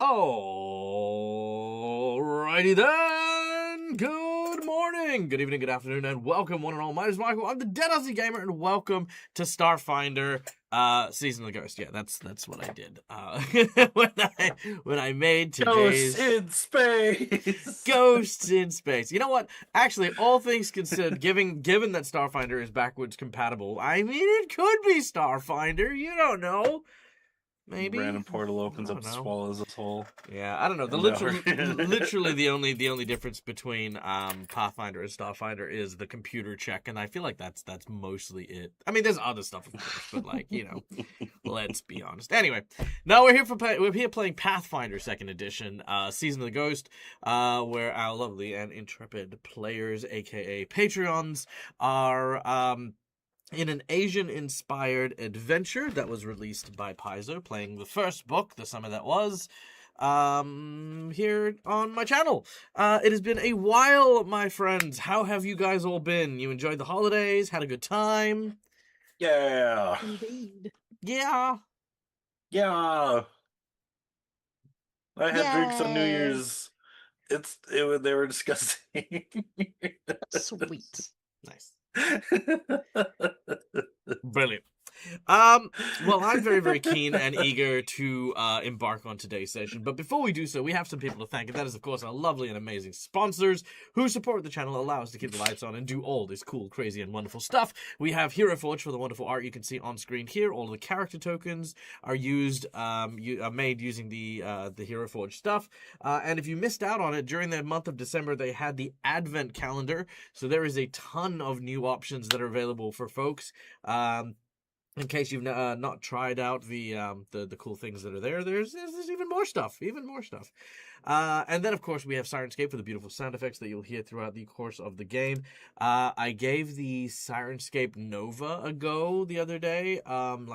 Alrighty then. Good morning, good evening, good afternoon, and welcome one and all. My name is Michael. I'm the Dead Aussie Gamer, and welcome to Starfinder, Season of the Ghost. Yeah, that's what I did. When I made today's Ghosts in space. Ghosts in Space. You know what? Actually, all things considered, given that Starfinder is backwards compatible, I mean, it could be Starfinder. You don't know. Maybe Random portal opens I up, don't know. swallows us whole. Yeah, I don't know. Literally the only difference between Pathfinder and Starfinder is the computer check, and I feel like that's mostly it. I mean, there's other stuff, of course, but let's be honest. Anyway, now we're here playing Pathfinder Second Edition, Season of the Ghost, where our lovely and intrepid players, aka Patreons, are in an Asian-inspired adventure that was released by Paizo, playing the first book, The Summer That Was, here on my channel. It has been a while, my friends. How have you guys all been? You enjoyed the holidays? Had a good time? Yeah. Indeed. Yeah. Yeah. I had drinks on New Yay. Year's. They were disgusting. Sweet. Nice. Brilliant. Well, I'm very, very keen and eager to embark on today's session. But before we do so, we have some people to thank. And that is, of course, our lovely and amazing sponsors who support the channel, allow us to keep the lights on and do all this cool, crazy, and wonderful stuff. We have Hero Forge for the wonderful art you can see on screen here. All of the character tokens are made using the Hero Forge stuff. And if you missed out on it, during the month of December, they had the Advent calendar. So there is a ton of new options that are available for folks. In case you've not tried out the cool things that are there, there's even more stuff, and then of course we have Sirenscape for the beautiful sound effects that you'll hear throughout the course of the game. I gave the Sirenscape Nova a go the other day,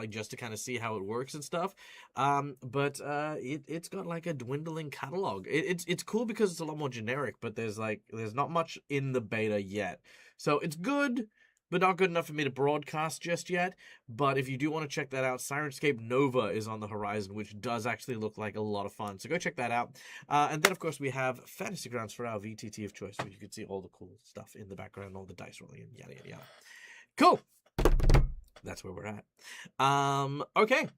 just to kind of see how it works and stuff. But it's got like a dwindling catalog. It's cool because it's a lot more generic, but there's not much in the beta yet, so it's good, but not good enough for me to broadcast just yet. But if you do want to check that out, Sirenscape Nova is on the horizon, which does actually look like a lot of fun. So go check that out. And then, of course, we have Fantasy Grounds for our VTT of choice, where you can see all the cool stuff in the background, all the dice rolling, and yada, yada, yada. Cool. That's where we're at. Okay.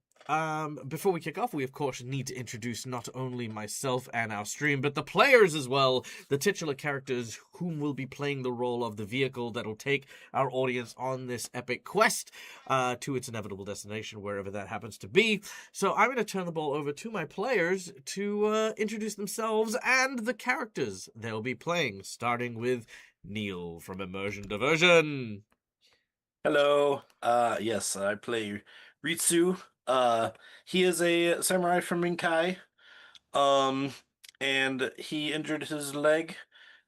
Before we kick off, we of course need to introduce not only myself and our stream, but the players as well, the titular characters whom will be playing the role of the vehicle that will take our audience on this epic quest to its inevitable destination, wherever that happens to be. So I'm going to turn the ball over to my players to introduce themselves and the characters they'll be playing, starting with Neil from Immersion Diversion. Hello. Yes, I play Ritsu. He is a samurai from Minkai. And he injured his leg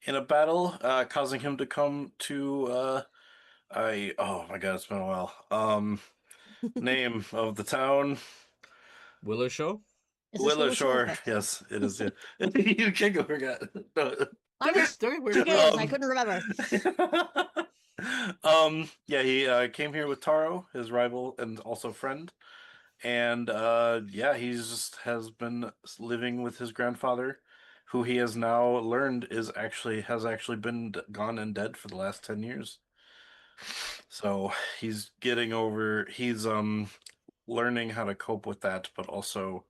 in a battle, causing him to come to oh my god, it's been a while. Name of the town. Willowshaw? Is this Willowshore. Okay. Yes, it is. Yeah. You can't go forget. No. I'm just curious. I couldn't remember. Yeah, he came here with Taro, his rival and also friend, and yeah, has been living with his grandfather, who he has now learned has actually been gone and dead for the last 10 years. So he's learning how to cope with that, but also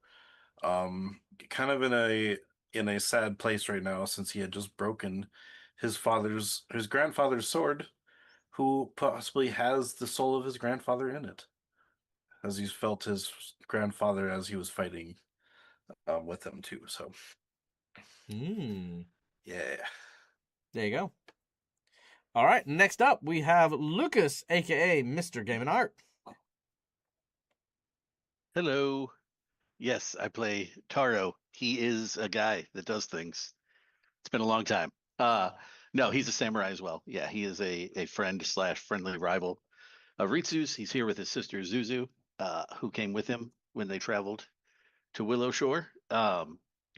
kind of in a sad place right now, since he had just broken his grandfather's sword, who possibly has the soul of his grandfather in it, as he's felt his grandfather as he was fighting with him too. So yeah, There you go. All right, next up we have Lucas, aka Mr. Game and Art. Hello. Yes, I play Taro. He is a guy that does things. It's been a long time. No, he's a samurai as well. Yeah, he is a friend / friendly rival of Ritsu's. He's here with his sister Zuzu, who came with him when they traveled to Willowshore.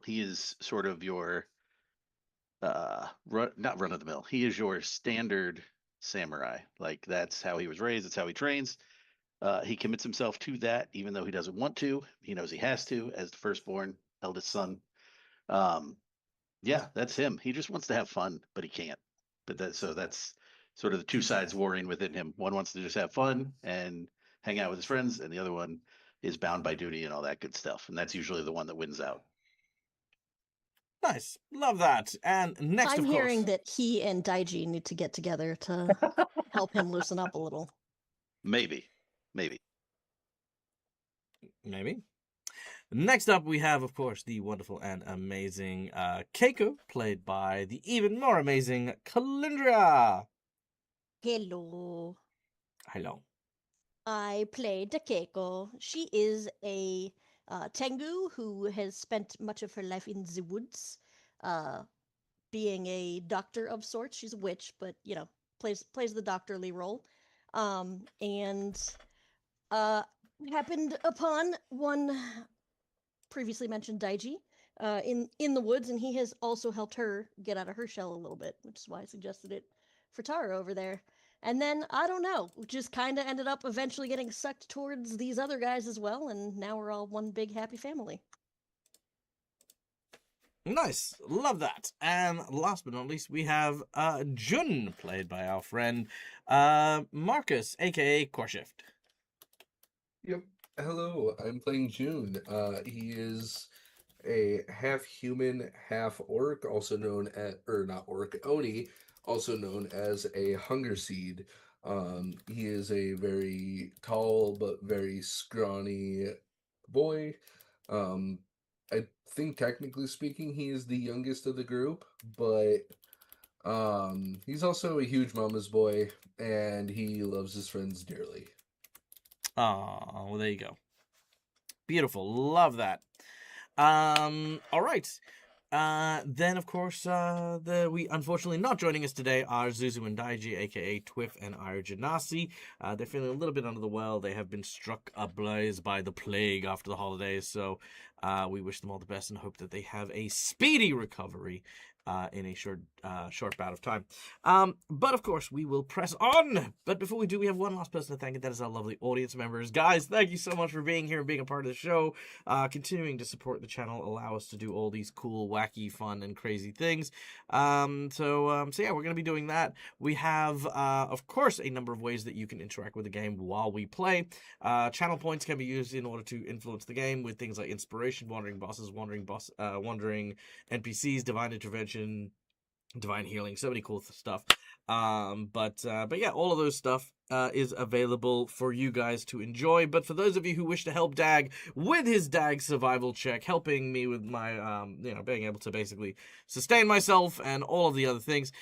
He is sort of your not run of the mill. He is your standard samurai. Like, that's how he was raised. That's how he trains. He commits himself to that, even though he doesn't want to. He knows he has to, as the firstborn. eldest son. Yeah, that's him. He just wants to have fun, but he can't. But that's sort of the two sides warring within him. One wants to just have fun and hang out with his friends, and the other one is bound by duty and all that good stuff. And that's usually the one that wins out. Nice. Love that. And next, I'm of course... hearing that he and Daiji need to get together to help him loosen up a little. Maybe. Maybe. Next up, we have, of course, the wonderful and amazing Keiko, played by the even more amazing Calindria. Hello. Hello. I play Keiko. She is a Tengu who has spent much of her life in the woods, being a doctor of sorts. She's a witch, but plays the doctorly role. And happened upon one previously mentioned Daiji in the woods, and he has also helped her get out of her shell a little bit, which is why I suggested it for Tara over there. And then, I don't know, just kind of ended up eventually getting sucked towards these other guys as well, and now we're all one big happy family. Nice. Love that. And last but not least, we have Jun, played by our friend Marcus, a.k.a. Korshift. Yep. Hello, I'm playing June. He is a half human, half orc, also known as, or not orc, Oni, also known as a hunger seed. He is a very tall but very scrawny boy. I think technically speaking, he is the youngest of the group, but he's also a huge mama's boy, and he loves his friends dearly. Oh, well, there you go. Beautiful. Love that. All right. Then, of course, we unfortunately not joining us today are Zuzu and Daiji, aka Twiff and Arjanasi. They're feeling a little bit under the well. They have been struck ablaze by the plague after the holidays, so we wish them all the best and hope that they have a speedy recovery in a short bout of time. But of course, we will press on. But before we do, we have one last person to thank, and that is our lovely audience members. Guys, thank you so much for being here and being a part of the show, continuing to support the channel, allow us to do all these cool, wacky, fun, and crazy things. So yeah, we're going to be doing that. We have, of course, a number of ways that you can interact with the game while we play. Channel points can be used in order to influence the game with things like inspiration, wandering bosses, wandering NPCs, divine intervention, divine healing, so many cool stuff. But yeah, all of those stuff is available for you guys to enjoy. But for those of you who wish to help Dag with his Dag survival check, helping me with my being able to basically sustain myself and all of the other things,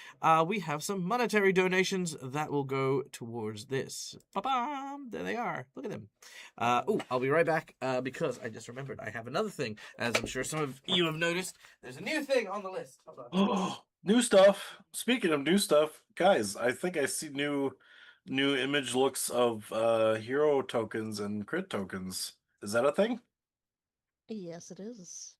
we have some monetary donations that will go towards this. Ba-bam! There they are. Look at them. I'll be right back because I just remembered I have another thing, as I'm sure some of you have noticed. There's a new thing on the list. Hold on. New stuff. Speaking of new stuff, guys, I think I see new image looks of hero tokens and crit tokens. Is that a thing? Yes, it is.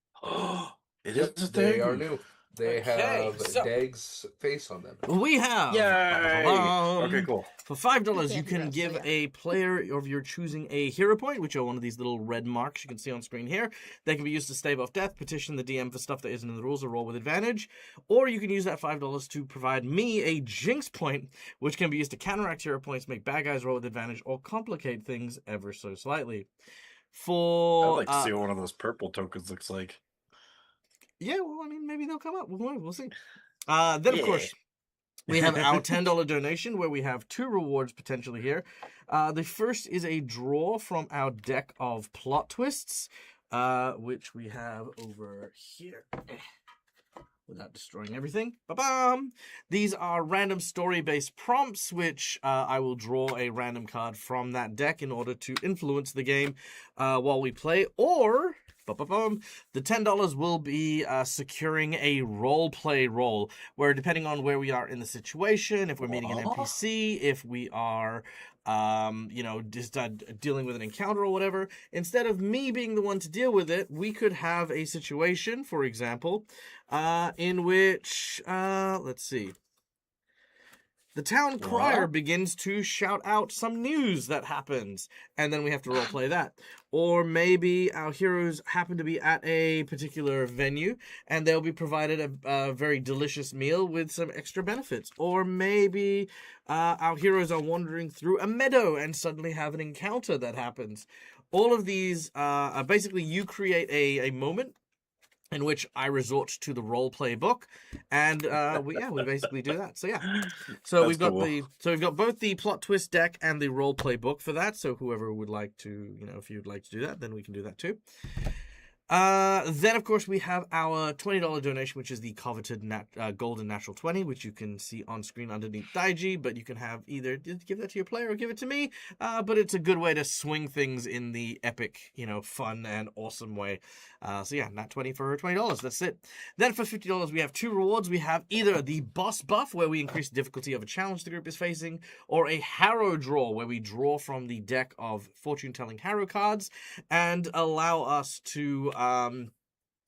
It Yep, is a they thing. are new. They Okay, have so- Dag's face on them. We have. Yay! Ba-ba-ba-bam. Okay, cool. For $5, you can't can hear us, give so yeah. a player of your choosing a hero point, which are one of these little red marks you can see on screen here. They can be used to stave off death, petition the DM for stuff that isn't in the rules, or roll with advantage. Or you can use that $5 to provide me a jinx point, which can be used to counteract hero points, make bad guys roll with advantage, or complicate things ever so slightly. I'd For like to see what one of those purple tokens looks like. yeah, well, I mean, maybe they'll come up. We'll see. Then, of Yeah. course, we have our $10 donation, where we have two rewards potentially here. The first is a draw from our deck of plot twists, which we have over here. Without destroying everything. Ba-bam! These are random story-based prompts, which I will draw a random card from that deck in order to influence the game while we play, or... the $10 will be securing a role-play role, where depending on where we are in the situation, if we're meeting an NPC, if we are, just dealing with an encounter or whatever, instead of me being the one to deal with it, we could have a situation, for example, in which, let's see. the town crier What? begins to shout out some news that happens, and then we have to roleplay that. Or maybe our heroes happen to be at a particular venue, and they'll be provided a very delicious meal with some extra benefits. Or maybe our heroes are wandering through a meadow and suddenly have an encounter that happens. All of these are basically you create a moment in which I resort to the role play book, and we basically do that. So That's we've got cool. we've got both the plot twist deck and the role play book for that. So whoever would like to, if you'd like to do that, then we can do that too. Then of course we have our $20 donation, which is the coveted golden natural 20, which you can see on screen underneath Daiji, but you can have either give that to your player or give it to me. But it's a good way to swing things in the epic, fun and awesome way. Nat 20 for $20. That's it. Then for $50, we have two rewards. We have either the boss buff, where we increase the difficulty of a challenge the group is facing, or a harrow draw, where we draw from the deck of fortune-telling harrow cards and allow us to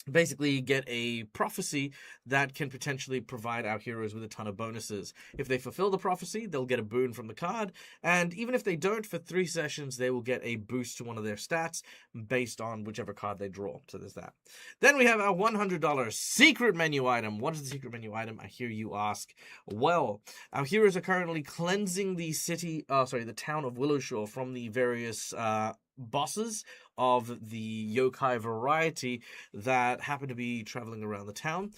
basically get a prophecy that can potentially provide our heroes with a ton of bonuses. If they fulfill the prophecy, they'll get a boon from the card, and even if they don't, for 3 sessions, they will get a boost to one of their stats based on whichever card they draw. So there's that. Then we have our $100 secret menu item. What is the secret menu item, I hear you ask? Well, our heroes are currently cleansing the town of Willowshore from the various bosses of the yokai variety that happen to be traveling around the town.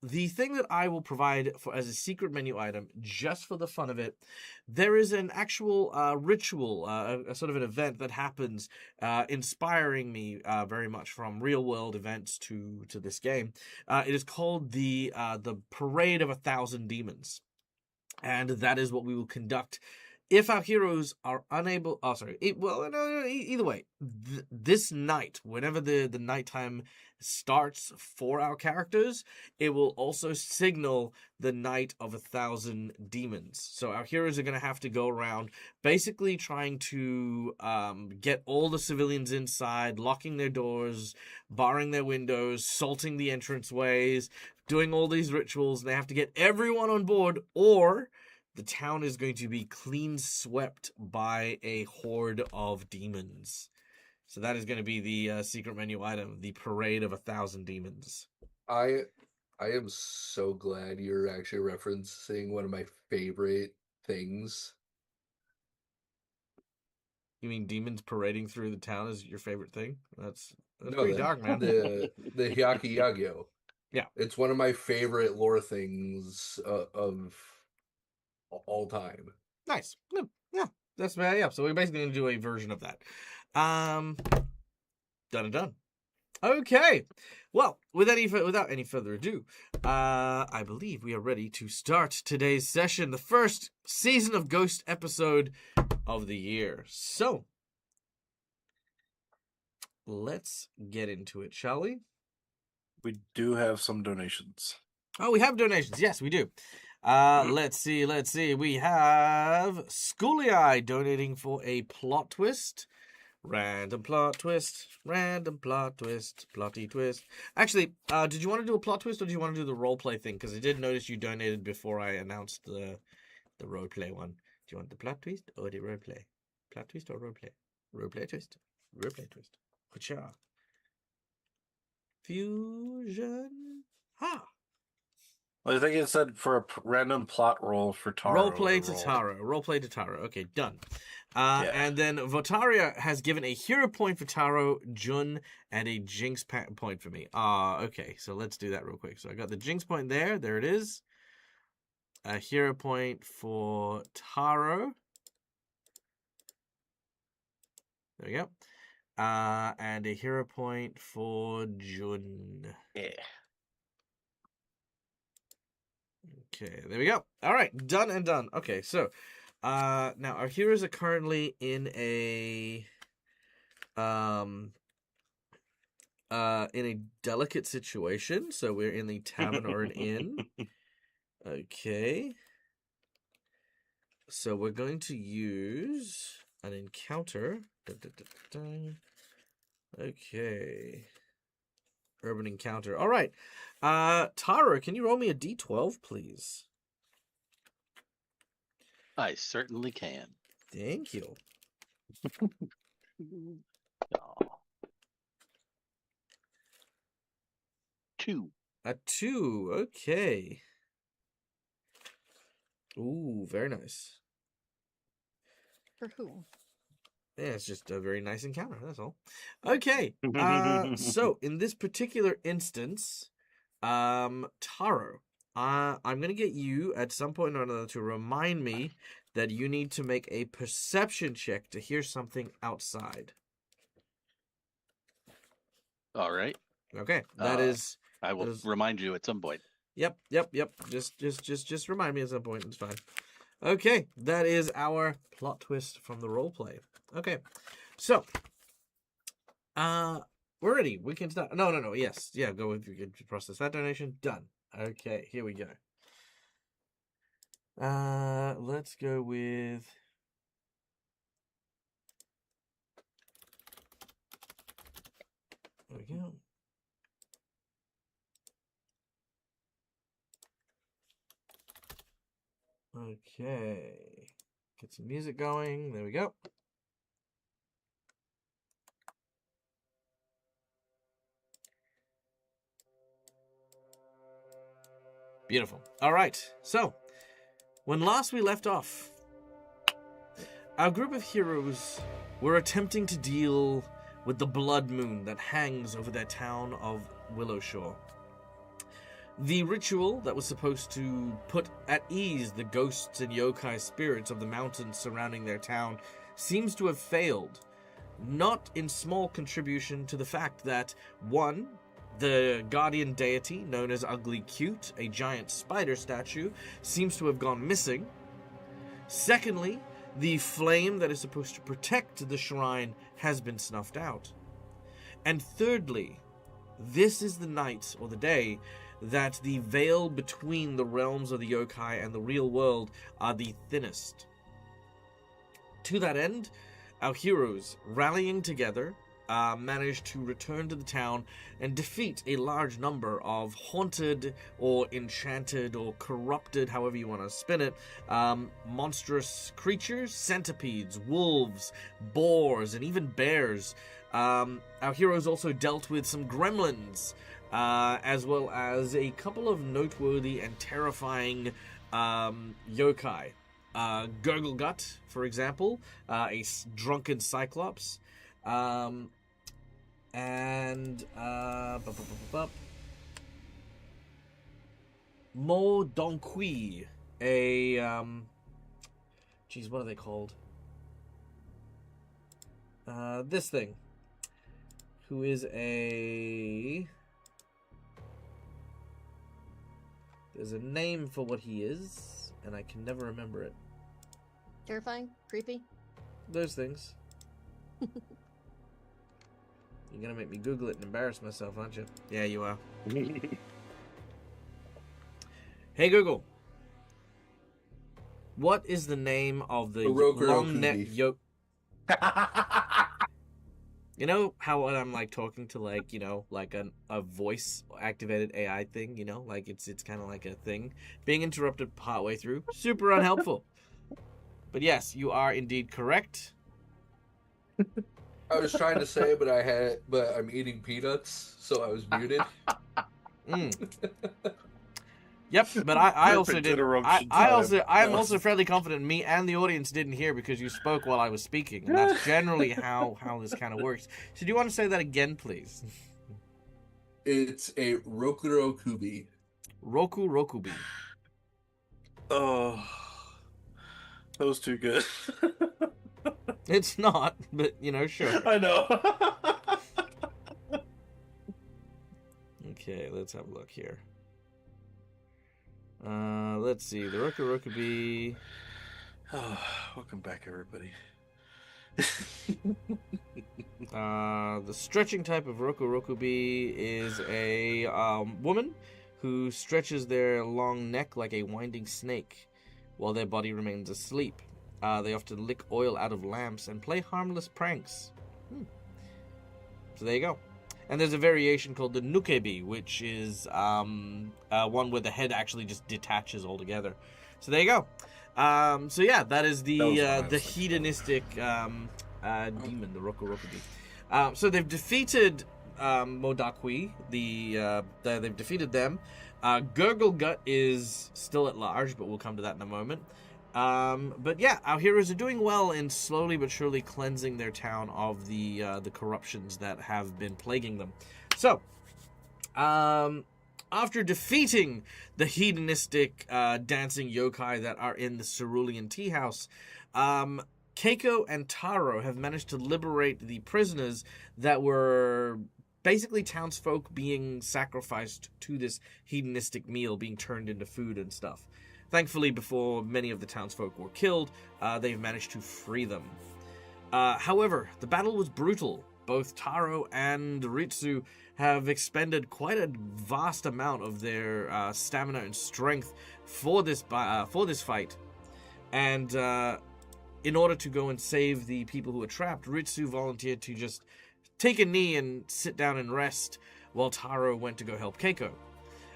The thing that I will provide as a secret menu item, just for the fun of it, there is an actual ritual, a sort of an event that happens, inspiring me very much from real world events to this game. It is called the Parade of 1,000 Demons, and that is what we will conduct if our heroes are unable. Either way, this night, whenever the nighttime starts for our characters, it will also signal the night of 1,000 demons. So our heroes are going to have to go around basically trying to get all the civilians inside, locking their doors, barring their windows, salting the entranceways, doing all these rituals. They have to get everyone on board, or the town is going to be clean swept by a horde of demons. So that is going to be the secret menu item, the Parade of 1,000 Demons. I am so glad you're actually referencing one of my favorite things. You mean demons parading through the town is your favorite thing? That's No, pretty dark, man. The Hyaki Yagyo. Yeah. It's one of my favorite lore things of all time. Nice. Yeah. That's yeah. So we're basically gonna do a version of that. Done. Okay. Well, without any further ado, I believe we are ready to start today's session, the first season of Ghost episode of the year. So let's get into it, shall we? We do have some donations. Oh, we have donations. Yes, we do. Let's see. We have Schooly Eye donating for a plot twist. Random plot twist, plotty twist. Actually, did you want to do a plot twist or do you want to do the roleplay thing? Because I did notice you donated before I announced the roleplay one. Do you want the plot twist or the roleplay? Plot twist or roleplay? Roleplay twist. Roleplay twist. Ka-cha. Fusion. Ha! Well, I think it said for a random plot roll for Taro. Roleplay to Taro. Roleplay to Taro. Okay, done. And then Votaria has given a hero point for Taro, Jun, and a Jinx point for me. Okay, so let's do that real quick. So I got the Jinx point there. There it is. A hero point for Taro. There we go. And a hero point for Jun. Yeah. Okay, there we go. All right, done and done. Okay, so now our heroes are currently in a delicate situation. So we're in the tavern or an inn. Okay. So we're going to use an encounter. Okay. Urban encounter. All right. Tara, can you roll me a d12, please? I certainly can. Thank you. Oh. 2. A 2. Okay. Ooh, very nice. For whom? Yeah, it's just a very nice encounter, that's all. Okay. So in this particular instance, Taro, I'm gonna get you at some point or another to remind me that you need to make a perception check to hear something outside. All right. Okay. That is I will remind you at some point. Yep. Just remind me at some point. It's fine. Okay, that is our plot twist from the roleplay. Okay, so, we're ready. We can start. No. Yes, yeah. Go with you can process that donation. Done. Okay, here we go. Let's go with. There we go. Okay. Get some music going. There we go. Beautiful. All right. So, when last we left off, our group of heroes were attempting to deal with the blood moon that hangs over their town of Willowshore. The ritual that was supposed to put at ease the ghosts and yokai spirits of the mountains surrounding their town seems to have failed, not in small contribution to the fact that, one, the guardian deity known as Ugly Cute, a giant spider statue, seems to have gone missing. Secondly, the flame that is supposed to protect the shrine has been snuffed out. And thirdly, this is the night or the day that the veil between the realms of the yokai and the real world are the thinnest. To that end, our heroes, rallying together, managed to return to the town and defeat a large number of haunted or enchanted or corrupted, however you want to spin it, monstrous creatures, centipedes, wolves, boars, and even bears. Our heroes also dealt with some gremlins, as well as a couple of noteworthy and terrifying yokai. Gurglegut, for example, a drunken cyclops, and Mo Donqui, a geez, what are they called? This thing, who is a. There's a name for what he is, and I can never remember it. Terrifying? Creepy? Those things. You're gonna make me Google it and embarrass myself, aren't you? Yeah, you are. Hey Google, what is the name of the long neck yoke? You know how when I'm like talking to like, you know, like a voice activated AI thing, you know, like it's kind of like a thing being interrupted partway through, super unhelpful. But yes, you are indeed correct. I was trying to say, but I'm eating peanuts, so I was muted. Yep, but I also did. I am No. also fairly confident me and the audience didn't hear because you spoke while I was speaking, and that's generally how this kind of works. So, do you want to say that again, please? It's a Rokuro Kubi. Rokubi. Oh, that was too good. It's not, but you know, sure. I know. Okay, let's have a look here. Let's see. The Rokubi. Oh, welcome back, everybody. The stretching type of Rokubi is a woman who stretches their long neck like a winding snake while their body remains asleep. They often lick oil out of lamps and play harmless pranks. So there you go. And there's a variation called the Nukebi, which is one where the head actually just detaches altogether. So there you go. So yeah, that is That was what I the was thinking. hedonistic demon, the Rokurokudi. So they've defeated Modakwi. They've defeated them. Gurglegut is still at large, but we'll come to that in a moment. But yeah, our heroes are doing well in slowly but surely cleansing their town of the corruptions that have been plaguing them. So, after defeating the hedonistic dancing yokai that are in the Cerulean tea house, Keiko and Taro have managed to liberate the prisoners that were basically townsfolk being sacrificed to this hedonistic meal, being turned into food and stuff. Thankfully, before many of the townsfolk were killed, they've managed to free them. However, the battle was brutal. Both Taro and Ritsu have expended quite a vast amount of their stamina and strength for this fight. And in order to go and save the people who were trapped, Ritsu volunteered to just take a knee and sit down and rest, while Taro went to go help Keiko.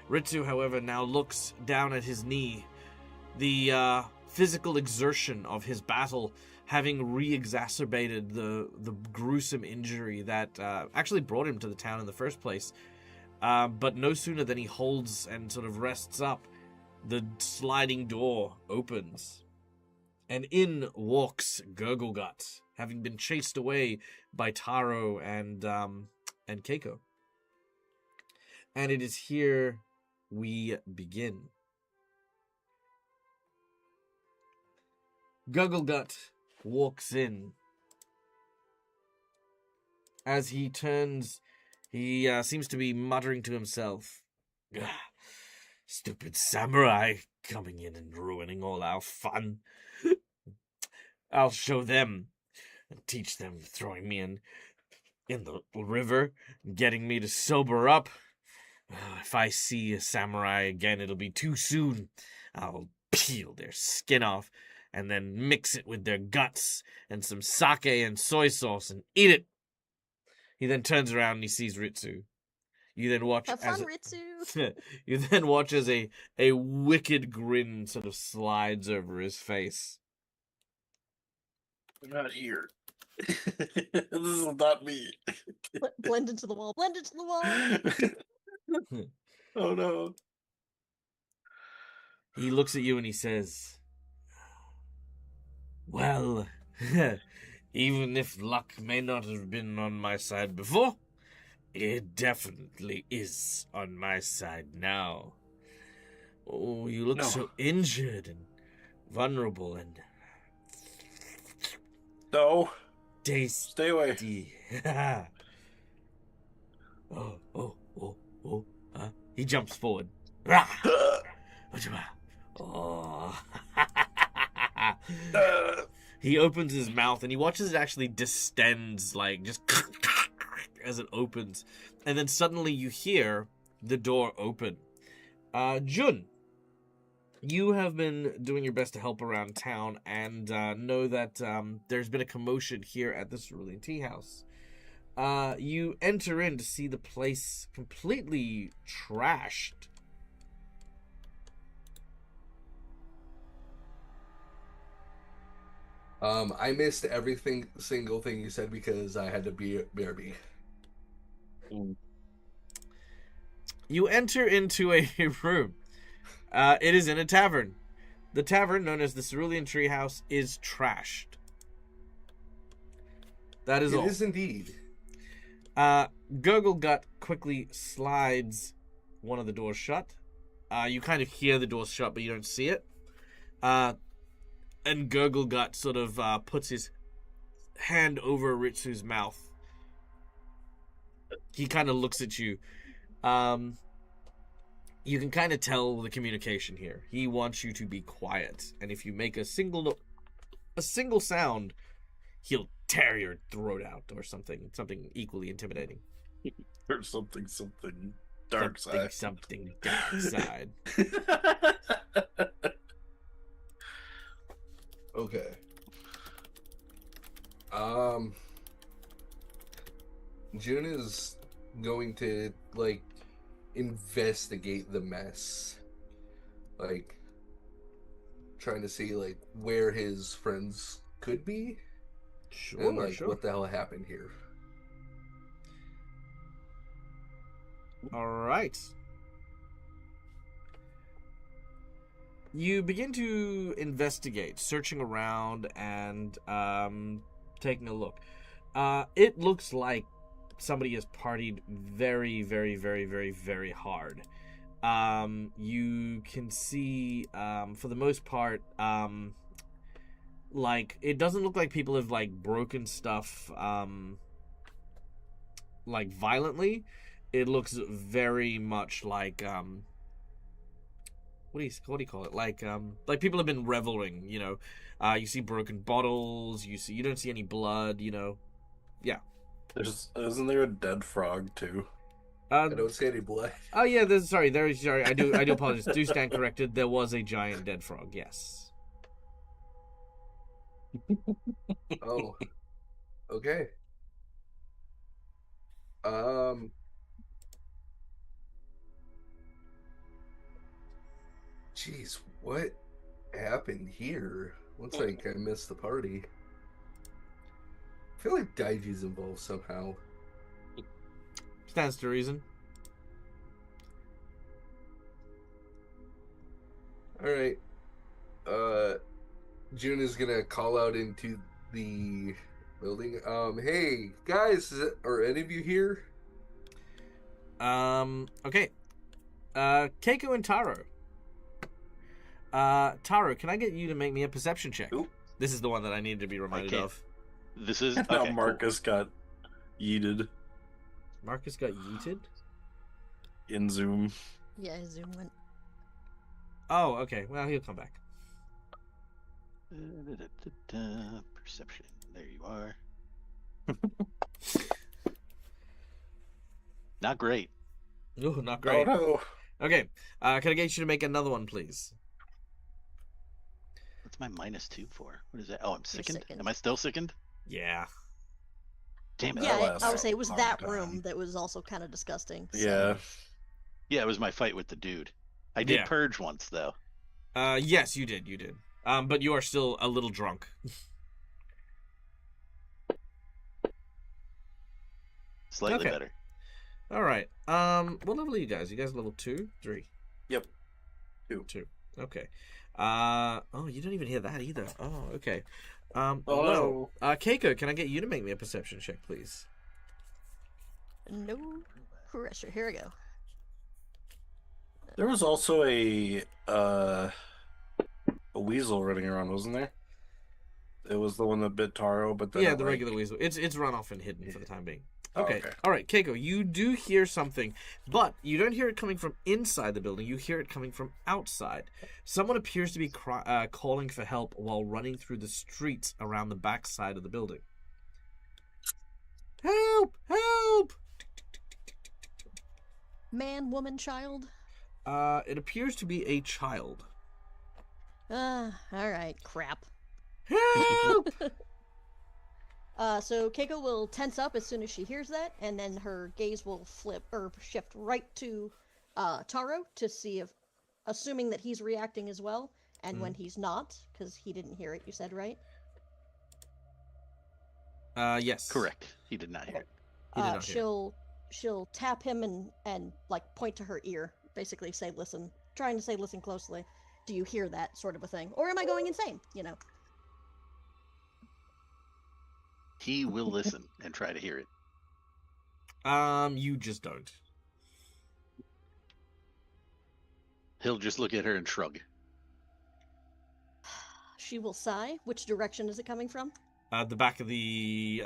Ritsu, however, now looks down at his knee, the physical exertion of his battle having re-exacerbated the gruesome injury that actually brought him to the town in the first place. But no sooner than he holds and sort of rests up, the sliding door opens, and in walks Gurglegut, having been chased away by Taro and Keiko. And it is here we begin. Gurglegut walks in. As he turns, he seems to be muttering to himself. Stupid samurai coming in and ruining all our fun. I'll show them and teach them, throwing me in the river, getting me to sober up. If I see a samurai again, it'll be too soon. I'll peel their skin off and then mix it with their guts and some sake and soy sauce and eat it. He then turns around and he sees Ritsu. You then watch Have fun, Ritsu. You then watch as a wicked grin sort of slides over his face. I'm not here. This is not me. Blend into the wall. Blend into the wall. Oh no. He looks at you and he says, well, even if luck may not have been on my side before, it definitely is on my side now. Oh, you look so injured and vulnerable and No. tasty. Stay away. Oh. He jumps forward. Oh. He opens his mouth and he watches it actually distends, like just as it opens. And then suddenly you hear the door open. Jun, you have been doing your best to help around town and know that there's been a commotion here at the Cerulean Tea House. You enter in to see the place completely trashed. I missed single thing you said because I had to BRB. You enter into a room. It is in a tavern. The tavern, known as the Cerulean Treehouse, is trashed. That is all. It is indeed. Gurglegut quickly slides one of the doors shut. You kind of hear the door shut, but you don't see it. And Gurglegut sort of puts his hand over Ritsu's mouth. He kind of looks at you. You can kind of tell the communication here. He wants you to be quiet, and if you make a single sound, he'll tear your throat out or something equally intimidating. Or something dark side. Something dark side. Okay. June is going to investigate the mess. trying to see like where his friends could be Sure, and like sure. what the hell happened here. All right. You begin to investigate, searching around and taking a look. It looks like somebody has partied very, very, very, very, very hard. You can see, for the most part, like it doesn't look like people have like broken stuff, like violently. It looks very much like what do you call it? Like people have been reveling, you know. You see broken bottles, you don't see any blood, you know. Yeah. Isn't there a dead frog too? I don't see any blood. Oh yeah, sorry, I do apologize. Do stand corrected. There was a giant dead frog, yes. Oh. Okay. Jeez, what happened here? Looks like I missed the party. I feel like Daiji's involved somehow. Stands to reason. Alright. June is gonna call out into the building. Hey, guys, are any of you here? Okay. Keiko and Taro. Taro, can I get you to make me a perception check? Oop. This is the one that I needed to be reminded can't. of. This is Now okay, cool. Marcus got yeeted Marcus got yeeted? in Zoom. Yeah, his Zoom went. Oh, okay. Well, he'll come back. Perception. There you are. Not great. Ooh, not great. Oh Okay. Can I get you to make another one, please? What's my -2 for? What is that? Oh, I'm You're sickened. sickened. Am I still sickened? Yeah. Damn it. Yeah, lasts I would say it was a that long room time. that was also kind of disgusting. no. so- Yeah. Yeah, it was my fight with the dude. I did Yeah. purge once though. Yes, you did. But you are still a little drunk. Slightly Okay. better. All right. What level are you guys? You guys level 2, 3? Yep. 2. Okay. Oh, you don't even hear that either. Oh, okay. Oh, well, Keiko, can I get you to make me a perception check, please? No pressure. Here we go. There was also a weasel running around, wasn't there? It was the one that bit Taro, but then Yeah, it, the like- regular weasel. It's run off and hidden for the time being. Oh, Okay. All right, Keiko, you do hear something, but you don't hear it coming from inside the building. You hear it coming from outside. Someone appears to be calling for help while running through the streets around the back side of the building. Help! Help! Man, woman, child. It appears to be a child. All right, crap. Help! So Keiko will tense up as soon as she hears that, and then her gaze will shift right to Taro to see if, assuming that he's reacting as well, and when he's not, because he didn't hear it. You said right? Yes. Correct. He did not hear it. He did not hear. She'll tap him and like point to her ear, basically say listen, trying to say listen closely. Do you hear that sort of a thing, or am I going insane? You know. He will listen and try to hear it. You just don't. He'll just look at her and shrug. She will sigh. Which direction is it coming from? The back of the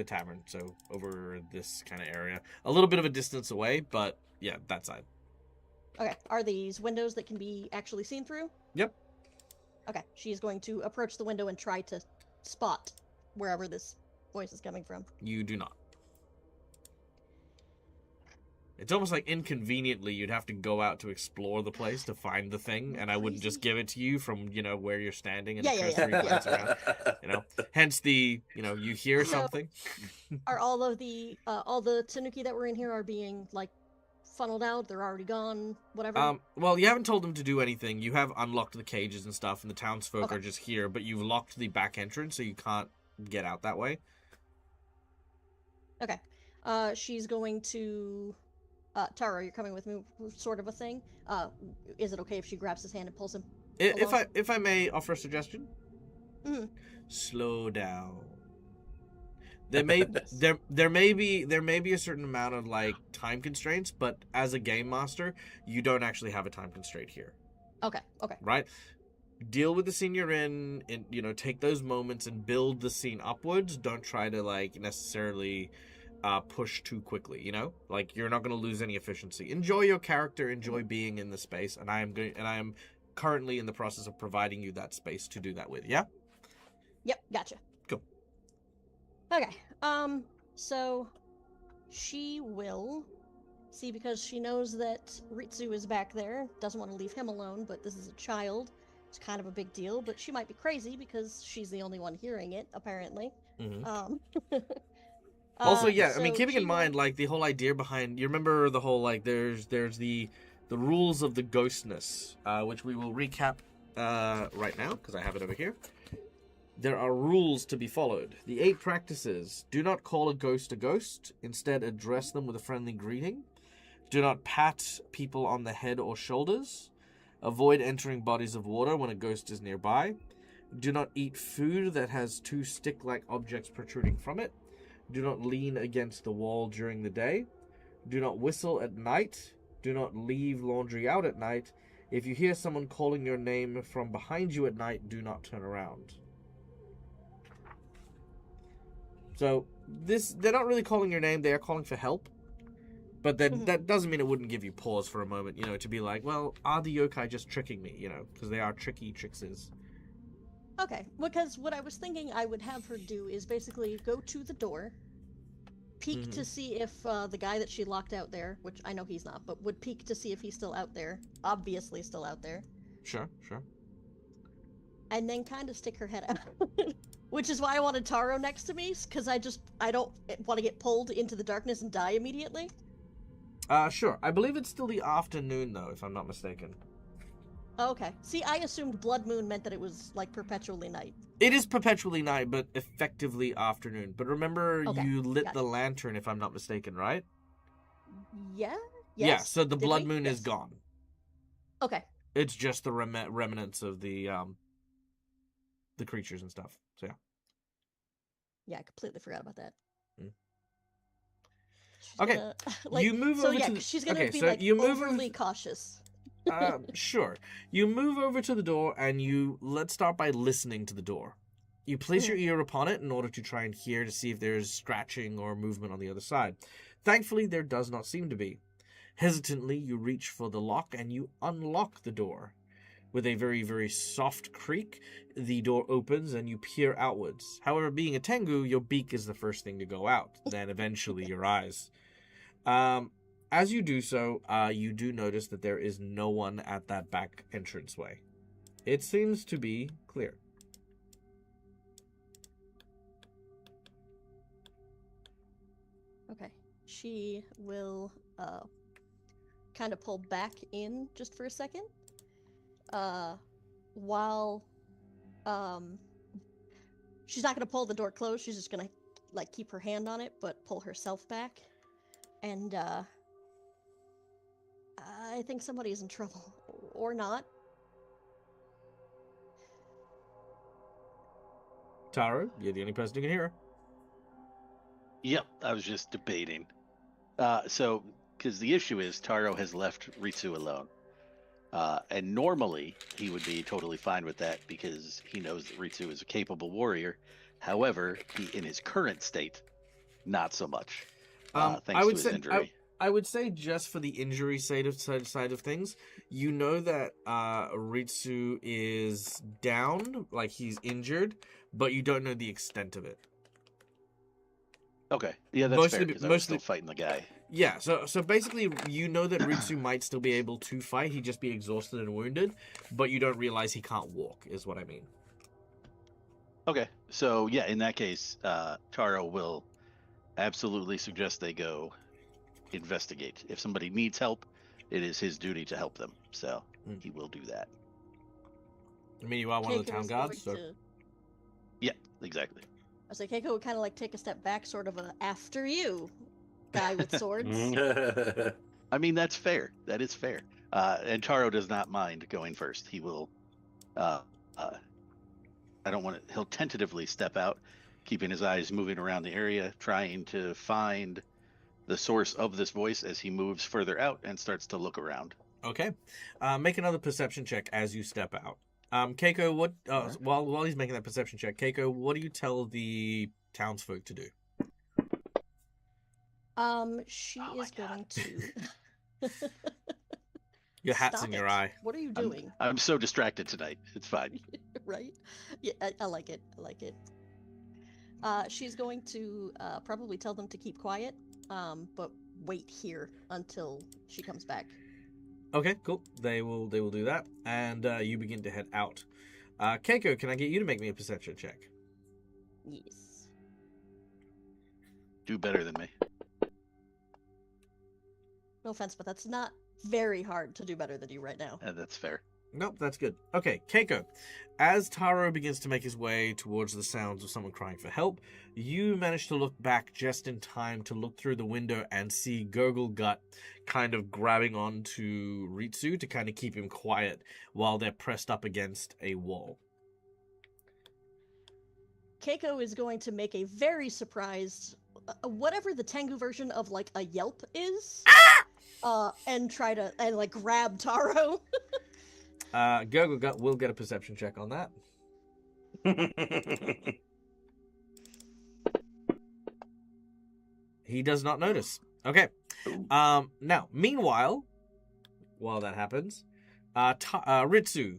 tavern, so over this kind of area, a little bit of a distance away, but yeah, that side. Okay. Are these windows that can be actually seen through? Yep. Okay. She's going to approach the window and try to spot wherever this voice is coming from. You do not. It's almost like inconveniently you'd have to go out to explore the place to find the thing, and I wouldn't just Crazy. give it to you from, where you're standing and Yeah, it yeah, goes yeah. 3 points around. Hence the, you hear So- something. Are all of the tanuki that were in here are being like funneled out, they're already gone, whatever? Well, you haven't told them to do anything. You have unlocked the cages and stuff, and the townsfolk Okay. are just here, but you've locked the back entrance, so you can't get out that way. Okay. She's going to... Taro, you're coming with me, sort of a thing. Is it okay if she grabs his hand and pulls him? If I may offer a suggestion, Mhm. slow down. There may be a certain amount of like time constraints, but as a game master, you don't actually have a time constraint here. Okay. Right? Deal with the scene you're in, and take those moments and build the scene upwards. Don't try to like necessarily push too quickly. Like you're not going to lose any efficiency. Enjoy your character, enjoy being in the space, and I am currently in the process of providing you that space to do that with. Yeah. Yep, gotcha. Cool. Okay. So she will see, because she knows that Ritsu is back there, doesn't want to leave him alone, but this is a child. It's kind of a big deal, but she might be crazy because she's the only one hearing it, apparently. Mm-hmm. Also, yeah, I mean, so keeping in she mind, like, the whole idea behind, you remember the whole, like, there's the rules of the ghostness, which we will recap right now, because I have it over here. There are rules to be followed. The 8 practices: do not call a ghost. Instead, address them with a friendly greeting. Do not pat people on the head or shoulders. Avoid entering bodies of water when a ghost is nearby. Do not eat food that has 2 stick-like objects protruding from it. Do not lean against the wall during the day. Do not whistle at night. Do not leave laundry out at night. If you hear someone calling your name from behind you at night, do not turn around. So, they're not really calling your name, they are calling for help. But that doesn't mean it wouldn't give you pause for a moment, to be like, well, are the yokai just tricking me, because they are tricky tricksters. Okay, because what I was thinking I would have her do is basically go to the door, peek to see if the guy that she locked out there, which I know he's not, but would peek to see if he's still out there, obviously still out there. Sure. And then kind of stick her head out. Which is why I wanted Taro next to me, because I don't want to get pulled into the darkness and die immediately. Sure. I believe it's still the afternoon, though, if I'm not mistaken. Okay. See, I assumed blood moon meant that it was, like, perpetually night. It is perpetually night, but effectively afternoon. But remember, you lit gotcha. the lantern, if I'm not mistaken, right? Yeah? Yes. Yeah, so the Did blood we? moon Yes. is gone. Okay. It's just the remnants of the creatures and stuff. So, yeah. Yeah, I completely forgot about that. Okay, gonna, you move over to the... she's gonna okay, be, so like, you move overly cautious. Sure. You move over to the door, and let's start by listening to the door. You place your ear upon it in order to try and hear to see if there's scratching or movement on the other side. Thankfully, there does not seem to be. Hesitantly, you reach for the lock, and you unlock the door. With a very, very soft creak, the door opens, and you peer outwards. However, being a Tengu, your beak is the first thing to go out, then eventually your eyes. As you do so, you do notice that there is no one at that back entranceway. It seems to be clear. Okay. She will kind of pull back in just for a second. While she's not going to pull the door closed, she's just going to like keep her hand on it but pull herself back. And I think somebody is in trouble, or not. Taro, you're the only person who can hear her. Yep, I was just debating. Because the issue is Taro has left Ritsu alone. And normally he would be totally fine with that because he knows that Ritsu is a capable warrior. However, in his current state, not so much. Thanks to his injury. I would say just for the injury side of things, you know that Ritsu is down, like he's injured, but you don't know the extent of it. Okay, yeah, that's fair, because I was still fighting the guy. Yeah, so basically you know that Ritsu might still be able to fight, he'd just be exhausted and wounded, but you don't realize he can't walk, is what I mean. Okay, so yeah, in that case, Taro will absolutely suggest they go investigate. If somebody needs help, it is his duty to help them. So Mm. he will do that. I mean, you are one of the Keiko town is guards, so... going to- Yeah, exactly. I was like, Keiko would kind of like take a step back, sort of a after you guy with swords. I mean, that's fair. That is fair. And Taro does not mind going first. He will. I don't want to. He'll tentatively step out, keeping his eyes moving around the area, trying to find the source of this voice as he moves further out and starts to look around. Okay. Make another perception check as you step out. Keiko, what? Alright. While he's making that perception check, Keiko, what do you tell the townsfolk to do? She Oh my is God. going to. Your hat's Stop in your it. eye. What are you doing? I'm so distracted tonight. It's fine. Right? Yeah, I like it. I like it. She's going to probably tell them to keep quiet, but wait here until she comes back. Okay, cool. They will do that, and you begin to head out. Keiko, can I get you to make me a perception check? Yes. Do better than me. No offense, but that's not very hard to do better than you right now. That's fair. Nope, that's good. Okay, Keiko, as Taro begins to make his way towards the sounds of someone crying for help, you manage to look back just in time to look through the window and see Gurgle Gut kind of grabbing onto Ritsu to kind of keep him quiet while they're pressed up against a wall. Keiko is going to make a very surprised, whatever the Tengu version of like a yelp is, and try to like grab Taro. Gurgle Gut will get a perception check on that. He does not notice. Okay. Now, meanwhile, while that happens, Ritsu,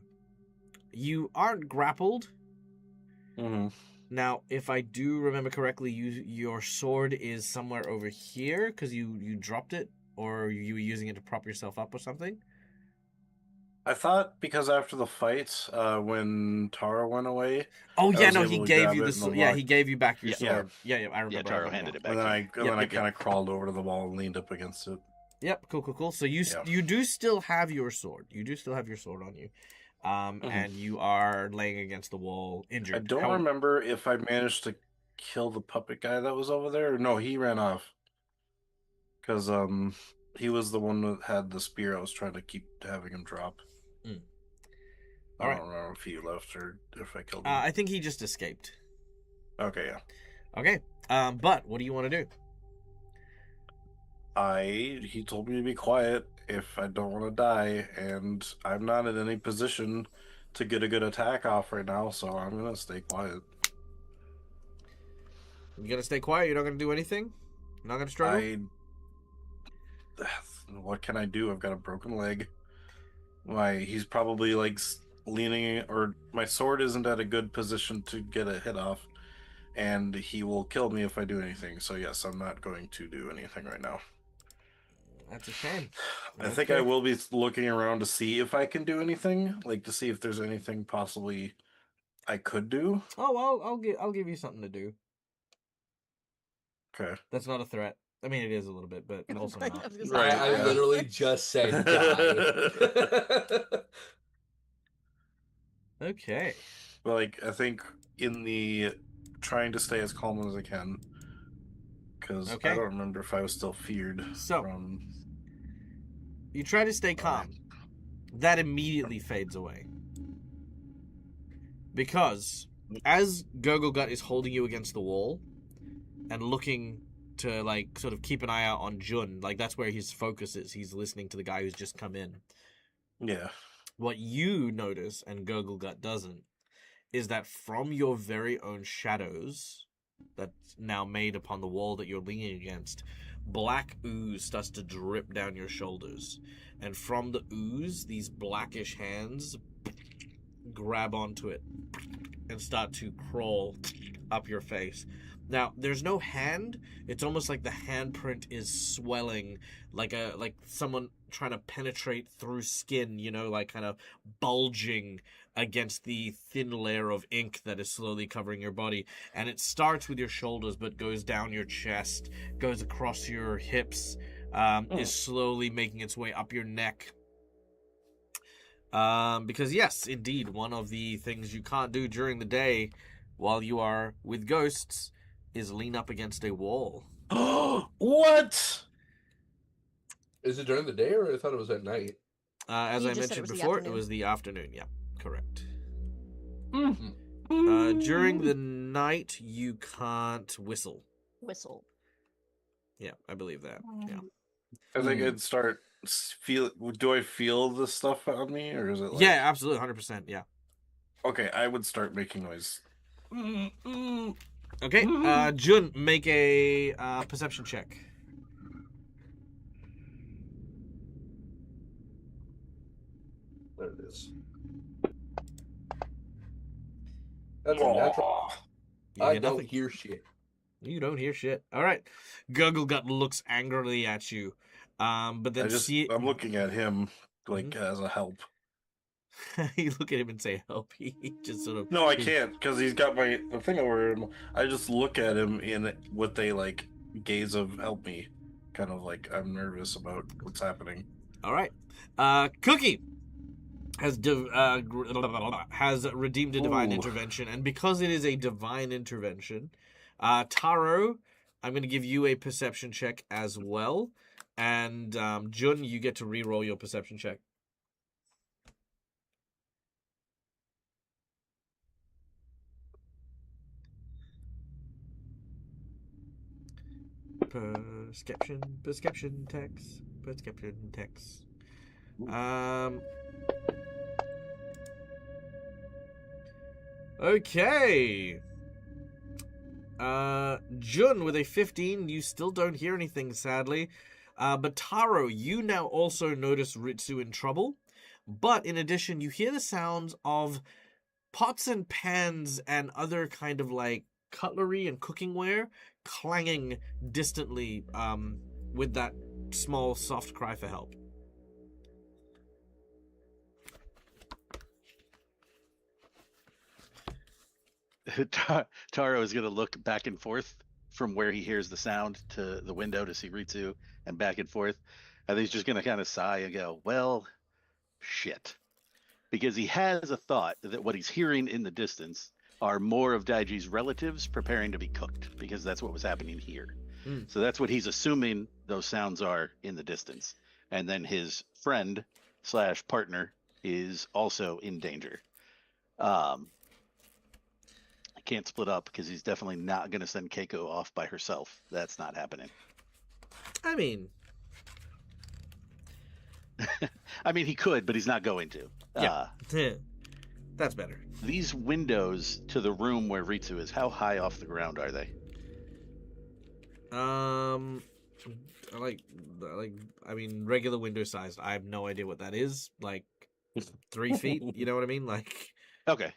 you aren't grappled. Mhm. Now, if I do remember correctly, your sword is somewhere over here because you dropped it, or you were using it to prop yourself up or something. I thought because after the fight, when Tara went away, Oh I yeah, was no, able he to gave grab you it the and sword. unlock- Yeah, he gave you back your Yeah. sword. Yeah, I remember. Yeah, Taro handed it back and then to I you. and Yep, then I yep, kind of crawled over to the wall and leaned up against it. Yep, cool. So you Yeah. you do still have your sword. You do still have your sword on you, and you are laying against the wall, injured. I don't remember if I managed to kill the puppet guy that was over there. No, he ran off. Because he was the one that had the spear. I was trying to keep having him drop. I All right. don't know if he left or if I killed him. I think he just escaped. Okay, yeah. Okay. But what do you want to do? He told me to be quiet if I don't want to die, and I'm not in any position to get a good attack off right now, so I'm gonna stay quiet. You gonna stay quiet? You're not gonna do anything? Not gonna struggle? What can I do? I've got a broken leg. He's probably like leaning, or my sword isn't at a good position to get a hit off, and he will kill me if I do anything. So yes, I'm not going to do anything right now. That's a shame. I think I will be looking around to see if I can do anything, like to see if there's anything possibly I could do. Oh, I'll give you something to do. Okay. That's not a threat. I mean, it is a little bit, but also Right, not. I was gonna say, Right, I die. literally just said die. Okay. But like, I think in the trying to stay as calm as I can, because Okay. I don't remember if I was still feared So- from. You try to stay calm. That immediately fades away. Because as Gurgle Gut is holding you against the wall and looking to like sort of keep an eye out on Jun, like that's where his focus is. He's listening to the guy who's just come in. Yeah. What you notice, and Gurgle Gut doesn't, is that from your very own shadows that's now made upon the wall that you're leaning against, black ooze starts to drip down your shoulders. And from the ooze, these blackish hands grab onto it and start to crawl up your face. Now, there's no hand. It's almost like the handprint is swelling, like someone trying to penetrate through skin, you know, like kind of bulging against the thin layer of ink that is slowly covering your body. And it starts with your shoulders, but goes down your chest, goes across your hips, is slowly making its way up your neck. Because yes, indeed, one of the things you can't do during the day while you are with ghosts is lean up against a wall. What? Is it during the day, or I thought it was at night? As You I just said it mentioned was the before, it afternoon. was the afternoon. Yeah, correct. Mm. During the night, you can't whistle. Whistle. Yeah, I believe that. Yeah. I think I'd start feel. Do I feel the stuff on me, or is it like? Yeah, absolutely, 100%. Yeah. Okay, I would start making noise. Okay, Jun, make a perception check. There it is. That's a natural. Aw. You I hear don't nothing. hear shit. You don't hear shit. All right. Gugglegut looks angrily at you, but then I'm looking at him like Mhm. as a help. You look at him and say, "Help!" He just sort of. No, I can't because he's got the thing over him. I just look at him with a like gaze of help me, kind of like I'm nervous about what's happening. All right. Cookie has has redeemed a divine Ooh. intervention, and because it is a divine intervention, Taro, I'm going to give you a perception check as well, and Jun, you get to re-roll your perception check. Perception text. Okay. Jun with a 15, you still don't hear anything, sadly. But Taro, you now also notice Ritsu in trouble. But in addition, you hear the sounds of pots and pans and other kind of like cutlery and cookingware clanging distantly with that small soft cry for help. Taro is going to look back and forth from where he hears the sound to the window to see Ritsu and back and forth. And he's just going to kind of sigh and go, well, shit. Because he has a thought that what he's hearing in the distance are more of Daiji's relatives preparing to be cooked, because that's what was happening here. So that's what he's assuming those sounds are in the distance. And then his friend / partner is also in danger. I can't split up because he's definitely not going to send Keiko off by herself. That's not happening. I mean, he could, but he's not going to. yeah. That's better. These windows to the room where Ritsu is, how high off the ground are they? I mean, regular window sized. I have no idea what that is. Like 3 feet. You know what I mean? Like. Okay.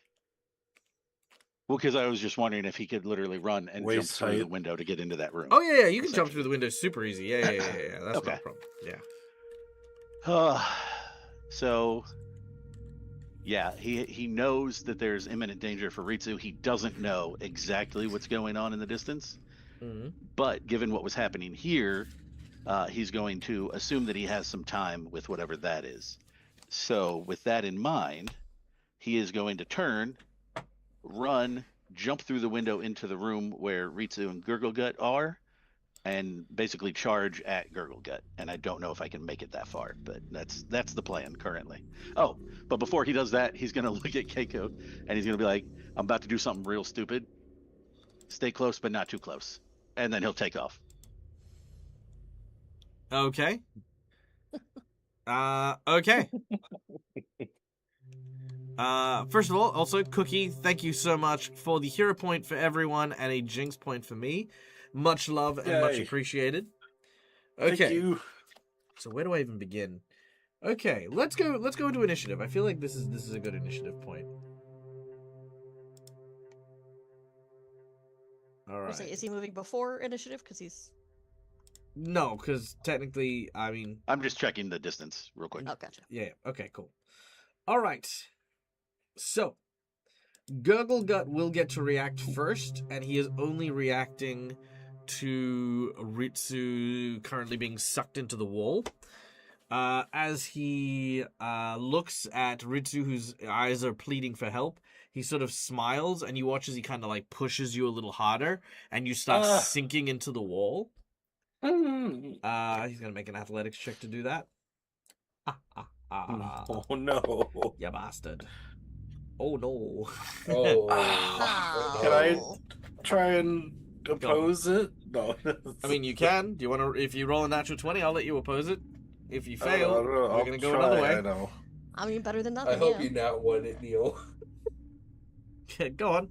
Well, because I was just wondering if he could literally run and jump Waist through the height. window to get into that room. Oh yeah, you can jump through the window super easy. Yeah. That's Okay. not a problem. Yeah. So, yeah, he knows that there's imminent danger for Ritsu. He doesn't know exactly what's going on in the distance. Mm-hmm. But given what was happening here, he's going to assume that he has some time with whatever that is. So with that in mind, he is going to turn, run, jump through the window into the room where Ritsu and Gurglegut are, and basically charge at Gurglegut. And I don't know if I can make it that far, but that's the plan currently. Oh, but before he does that, he's going to look at Keiko, and he's going to be like, I'm about to do something real stupid. Stay close, but not too close. And then he'll take off. Okay. Okay. First of all, also, Cookie, thank you so much for the hero point for everyone and a jinx point for me. Much love and much Yay. appreciated. Okay. Thank you. So where do I even begin? Okay, let's go into initiative. I feel like this is a good initiative point. All right. Is he moving before initiative? Because he's. No, because technically, I mean. I'm just checking the distance real quick. Oh, gotcha. Yeah. Okay. Cool. All right. So, Gurglegut will get to react first, and he is only reacting to Ritsu currently being sucked into the wall. As he looks at Ritsu, whose eyes are pleading for help, he sort of smiles, and you watch as he kind of like pushes you a little harder, and you start sinking into the wall. He's gonna make an athletics check to do that. Oh no! You bastard! Oh no! Oh. Can I Oh. try and oppose it? No. I mean, you can. Do you want to? If you roll a natural 20, I'll let you oppose it. If you I fail, don't know, we're I'll gonna go try, another way. I know. I mean, better than I nothing. hope yeah. you not won it, Neil. Go on.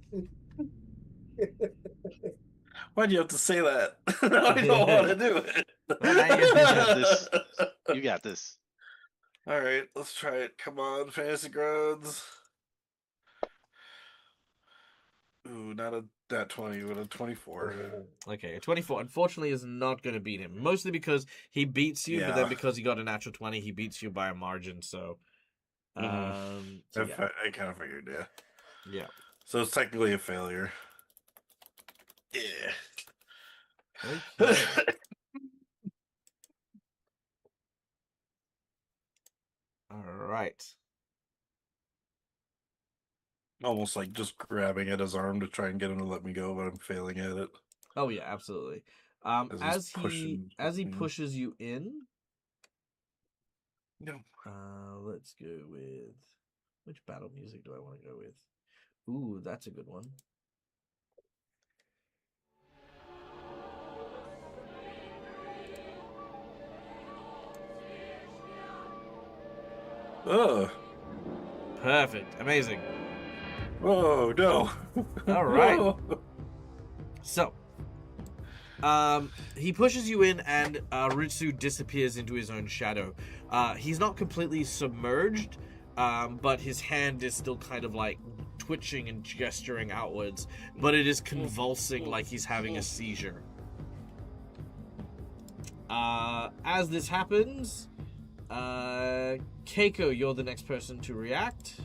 Why do you have to say that? I don't want to do it. Well, now you got this. You got this. All right, let's try it. Come on, fantasy grounds. Ooh, not a nat 20, but a 24. Okay, a 24 unfortunately is not going to beat him. Mostly because he beats you, but then Yeah. because he got a natural 20, he beats you by a margin. So, so yeah. I kind of figured, yeah. Yeah. So it's technically a failure. Yeah. Okay. All right. Almost like just grabbing at his arm to try and get him to let me go, but I'm failing at it. Oh yeah, absolutely. As he's pushing As he me. pushes you in, No. let's go with which battle music do I want to go with? Ooh, that's a good one. Oh. Perfect. Amazing. Whoa, no. All right. Whoa. So, he pushes you in, and Ritsu disappears into his own shadow. He's not completely submerged, but his hand is still kind of like twitching and gesturing outwards, but it is convulsing like he's having a seizure. As this happens, Keiko, you're the next person to react.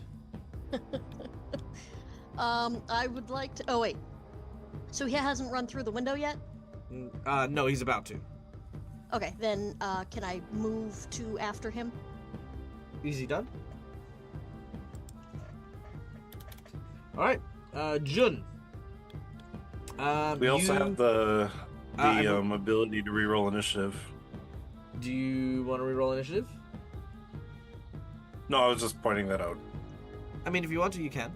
I would like to. Oh wait. So he hasn't run through the window yet? No, he's about to. Okay, then can I move to after him? Easy done. Oh. All right, Jun. We also have the I ability to reroll initiative. Do you want to reroll initiative? No, I was just pointing that out. I mean, if you want to, you can.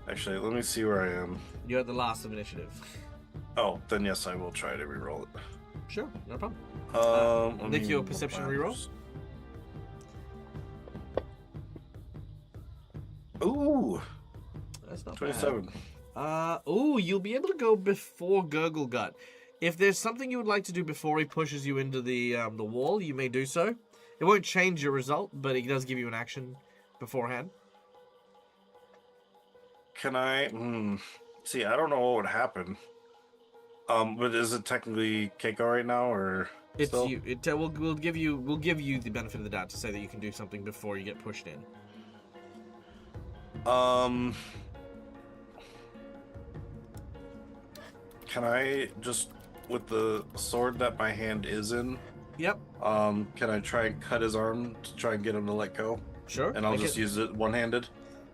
Actually, let me see where I am. You're at the last of initiative. Oh, then yes, I will try to reroll it. Sure, no problem. Let Nick, me your look perception back. reroll? Ooh, That's not 27. bad. You'll be able to go before Gurgle Gut. If there's something you would like to do before he pushes you into the wall, you may do so. It won't change your result, but it does give you an action beforehand. Can I? See, I don't know what would happen. But is it technically Keiko right now, or It's still? you. We'll give you the benefit of the doubt to say that you can do something before you get pushed in. Can I just, with the sword that my hand is in, Yep. can I try and cut his arm to try and get him to let go? Sure. And I'll Make just it- use it one-handed?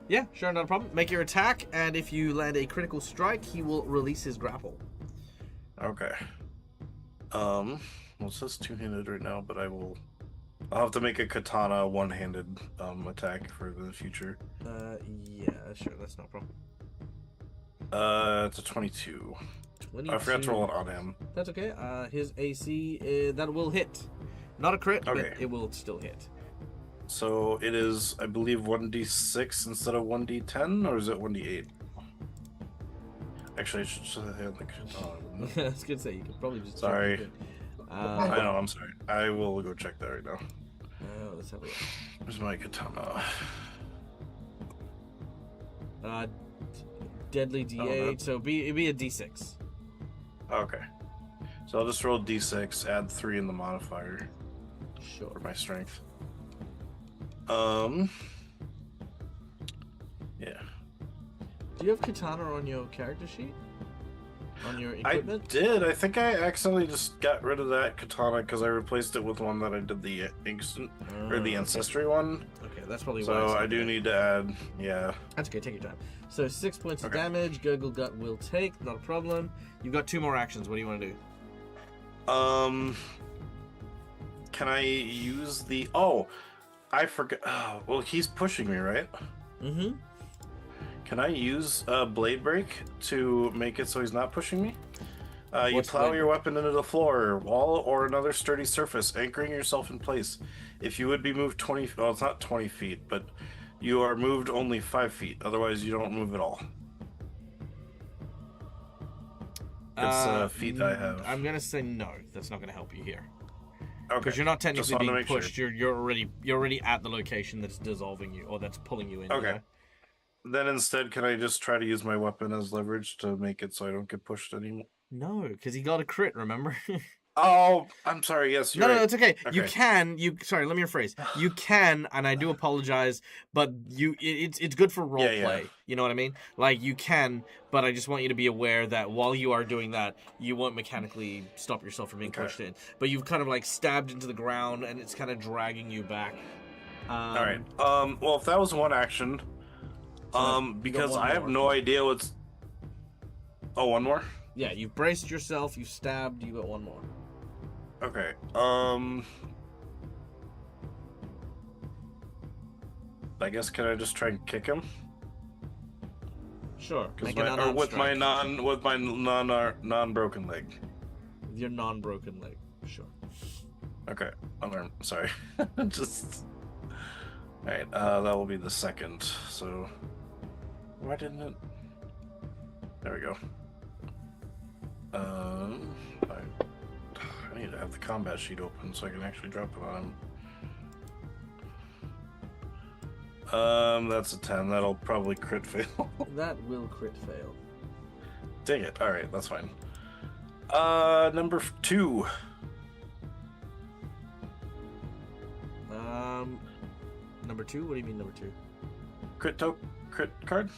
Yeah, sure, not a problem. Make your attack, and if you land a critical strike, he will release his grapple. Okay. Well, it says two-handed right now, but I'll have to make a katana one-handed attack for the future. Yeah, sure, that's no problem. It's a 22. 22. I forgot to roll it on him. That's okay. His AC, that will hit. Not a crit, Okay. but it will still hit. So it is, I believe, 1d6 instead of 1d10, or is it 1d8? Actually, I should say the katana. wouldn't I was gonna say, you could probably just... Sorry. check it. I know, I'm sorry. I will go check that right now. Let's have a look. Where's my katana? Deadly D8, so it'd be a D6. Okay. So I'll just roll d6, add 3 in the modifier Sure. for my strength. Yeah. Do you have katana on your character sheet? on your I equipment? did. I think I accidentally just got rid of that katana because I replaced it with one that I did the instant or the Okay. ancestry one. Okay, that's probably why. So it's not I do there. need to add. Yeah. That's okay, take your time. So 6 points of Okay. damage, Gurgle Gut will take, not a problem. You've got 2 more actions, what do you want to do? Can I use the? Oh, I forgot. Oh, well, he's pushing me, right? Mm-hmm. Can I use blade break to make it so he's not pushing me? You What's plow blade your break? weapon into the floor, wall, or another sturdy surface, anchoring yourself in place. If you would be moved 20, well, it's not 20 feet, but you are moved only 5 feet. Otherwise, you don't move at all. It's feat I have. I'm gonna say no, that's not gonna help you here. Okay. Because you're not Just technically wanted to being make sure. pushed, you're already at the location that's dissolving you, or that's pulling you in. you Okay. know? Then instead, can I just try to use my weapon as leverage to make it so I don't get pushed anymore? No, because he got a crit, remember? Oh, I'm sorry. Yes, you're No, right. it's okay. You Okay. can. Sorry, let me rephrase. You can, and I do apologize, but it's good for role Yeah, yeah. play. You know what I mean? Like you can, but I just want you to be aware that while you are doing that, you won't mechanically stop yourself from being Okay. pushed in. But you've kind of like stabbed into the ground, and it's kind of dragging you back. All right. Well, if that was one action, because one I have more. no idea what's. Oh, one more. Yeah, you've braced yourself. You stabbed. You got one more. Okay. I guess can I just try and kick him? Sure. 'Cause Make my- an or unarmed with my strike. non-broken leg. With your non-broken leg. Sure. Okay, unarmed. Sorry. Just. All right. That will be the second. So. Why didn't it? There we go. I need to have the combat sheet open so I can actually drop it on him. That's a 10. That'll probably crit fail. That will crit fail. Dang it. Alright, that's fine. Number 2. Number 2. What do you mean number 2? Crit card?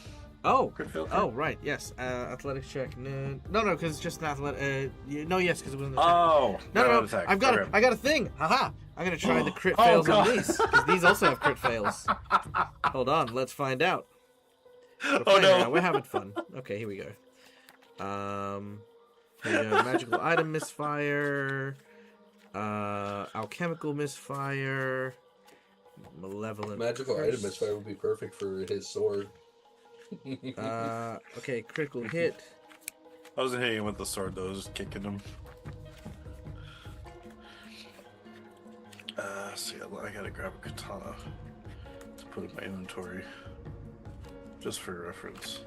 Oh. Crit fail Oh, card? right, yes. Athletics check. No, because it's just an athletic. No, yes, because it wasn't. Oh! No. attack. I've got Okay. I got a thing. Haha. I'm gonna try the crit Oh, fails on God. these because these also have crit fails. Hold on, let's find out. We're Oh playing no! now. We're having fun. Okay, here we go. Here we go. Magical item misfire. Alchemical misfire. Malevolent. Magical curse. item misfire would be perfect for his sword. Okay, critical hit. I wasn't hitting him with the sword though, I was just kicking him. So yeah, I gotta grab a katana to put in my inventory. Just for reference.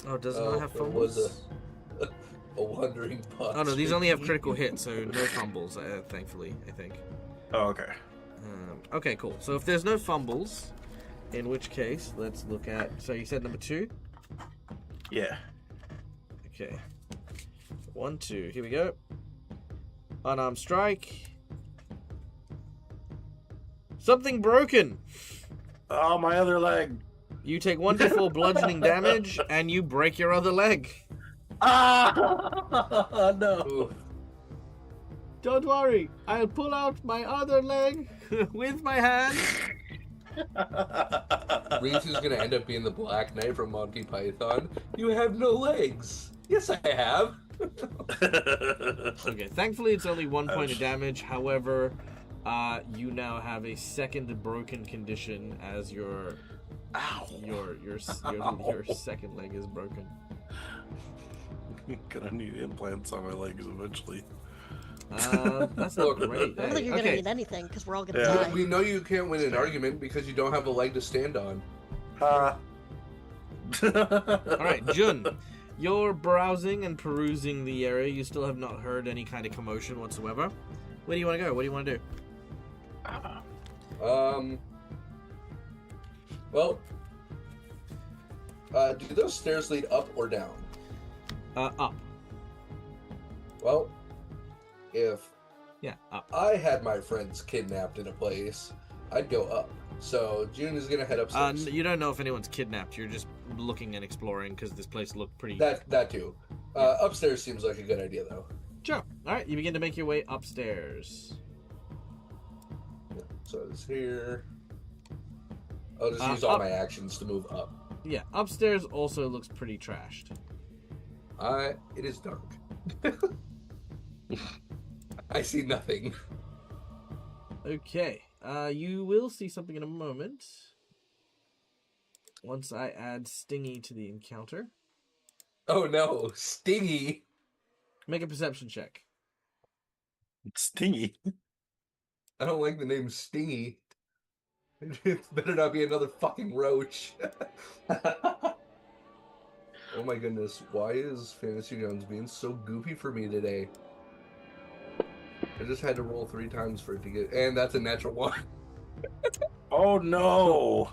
Oh, does it not have it was fumbles? a wandering pot. Oh no, these only have critical hits, so no fumbles. Thankfully, I think. Oh, okay. Okay, cool. So if there's no fumbles, in which case, let's look at. So you said number 2. Yeah. Okay. 1, 2. Here we go. Unarmed strike. Something broken. Oh, my other leg. You take 1d4 bludgeoning damage, and you break your other leg. Ah! No. Ooh, Don't worry, I'll pull out my other leg with my hands. Ritsu's gonna end up being the Black Knight from Monty Python. You have no legs. Yes, I have. Okay, thankfully it's only 1 point of Ouch. damage. However, you now have a second broken condition as your Ow. your second leg is broken. Gonna need implants on my legs eventually. That's not great. I don't think you're Okay. gonna need anything because we're all gonna Yeah. die. We know you can't win an argument because you don't have a leg to stand on. Ha. All right, Jun, you're browsing and perusing the area. You still have not heard any kind of commotion whatsoever. Where do you want to go? What do you want to do? Well, do those stairs lead up or down? Up. Well, if Yeah, up. I had my friends kidnapped in a place, I'd go up. So June is gonna head upstairs. You don't know if anyone's kidnapped. You're just looking and exploring because this place looked pretty. That too. Upstairs seems like a good idea, though. Sure. All right, you begin to make your way upstairs. Yeah, so it's here. I'll just use all my actions to move up. Yeah, upstairs also looks pretty trashed. It is dark. I see nothing. Okay, you will see something in a moment. Once I add Stingy to the encounter. Oh no, Stingy! Make a perception check. It's stingy. I don't like the name Stingy. It better not be another fucking roach. Oh my goodness, why is Fantasy Jones being so goofy for me today? I just had to roll 3 times for it to get... And that's a natural 1. Oh no!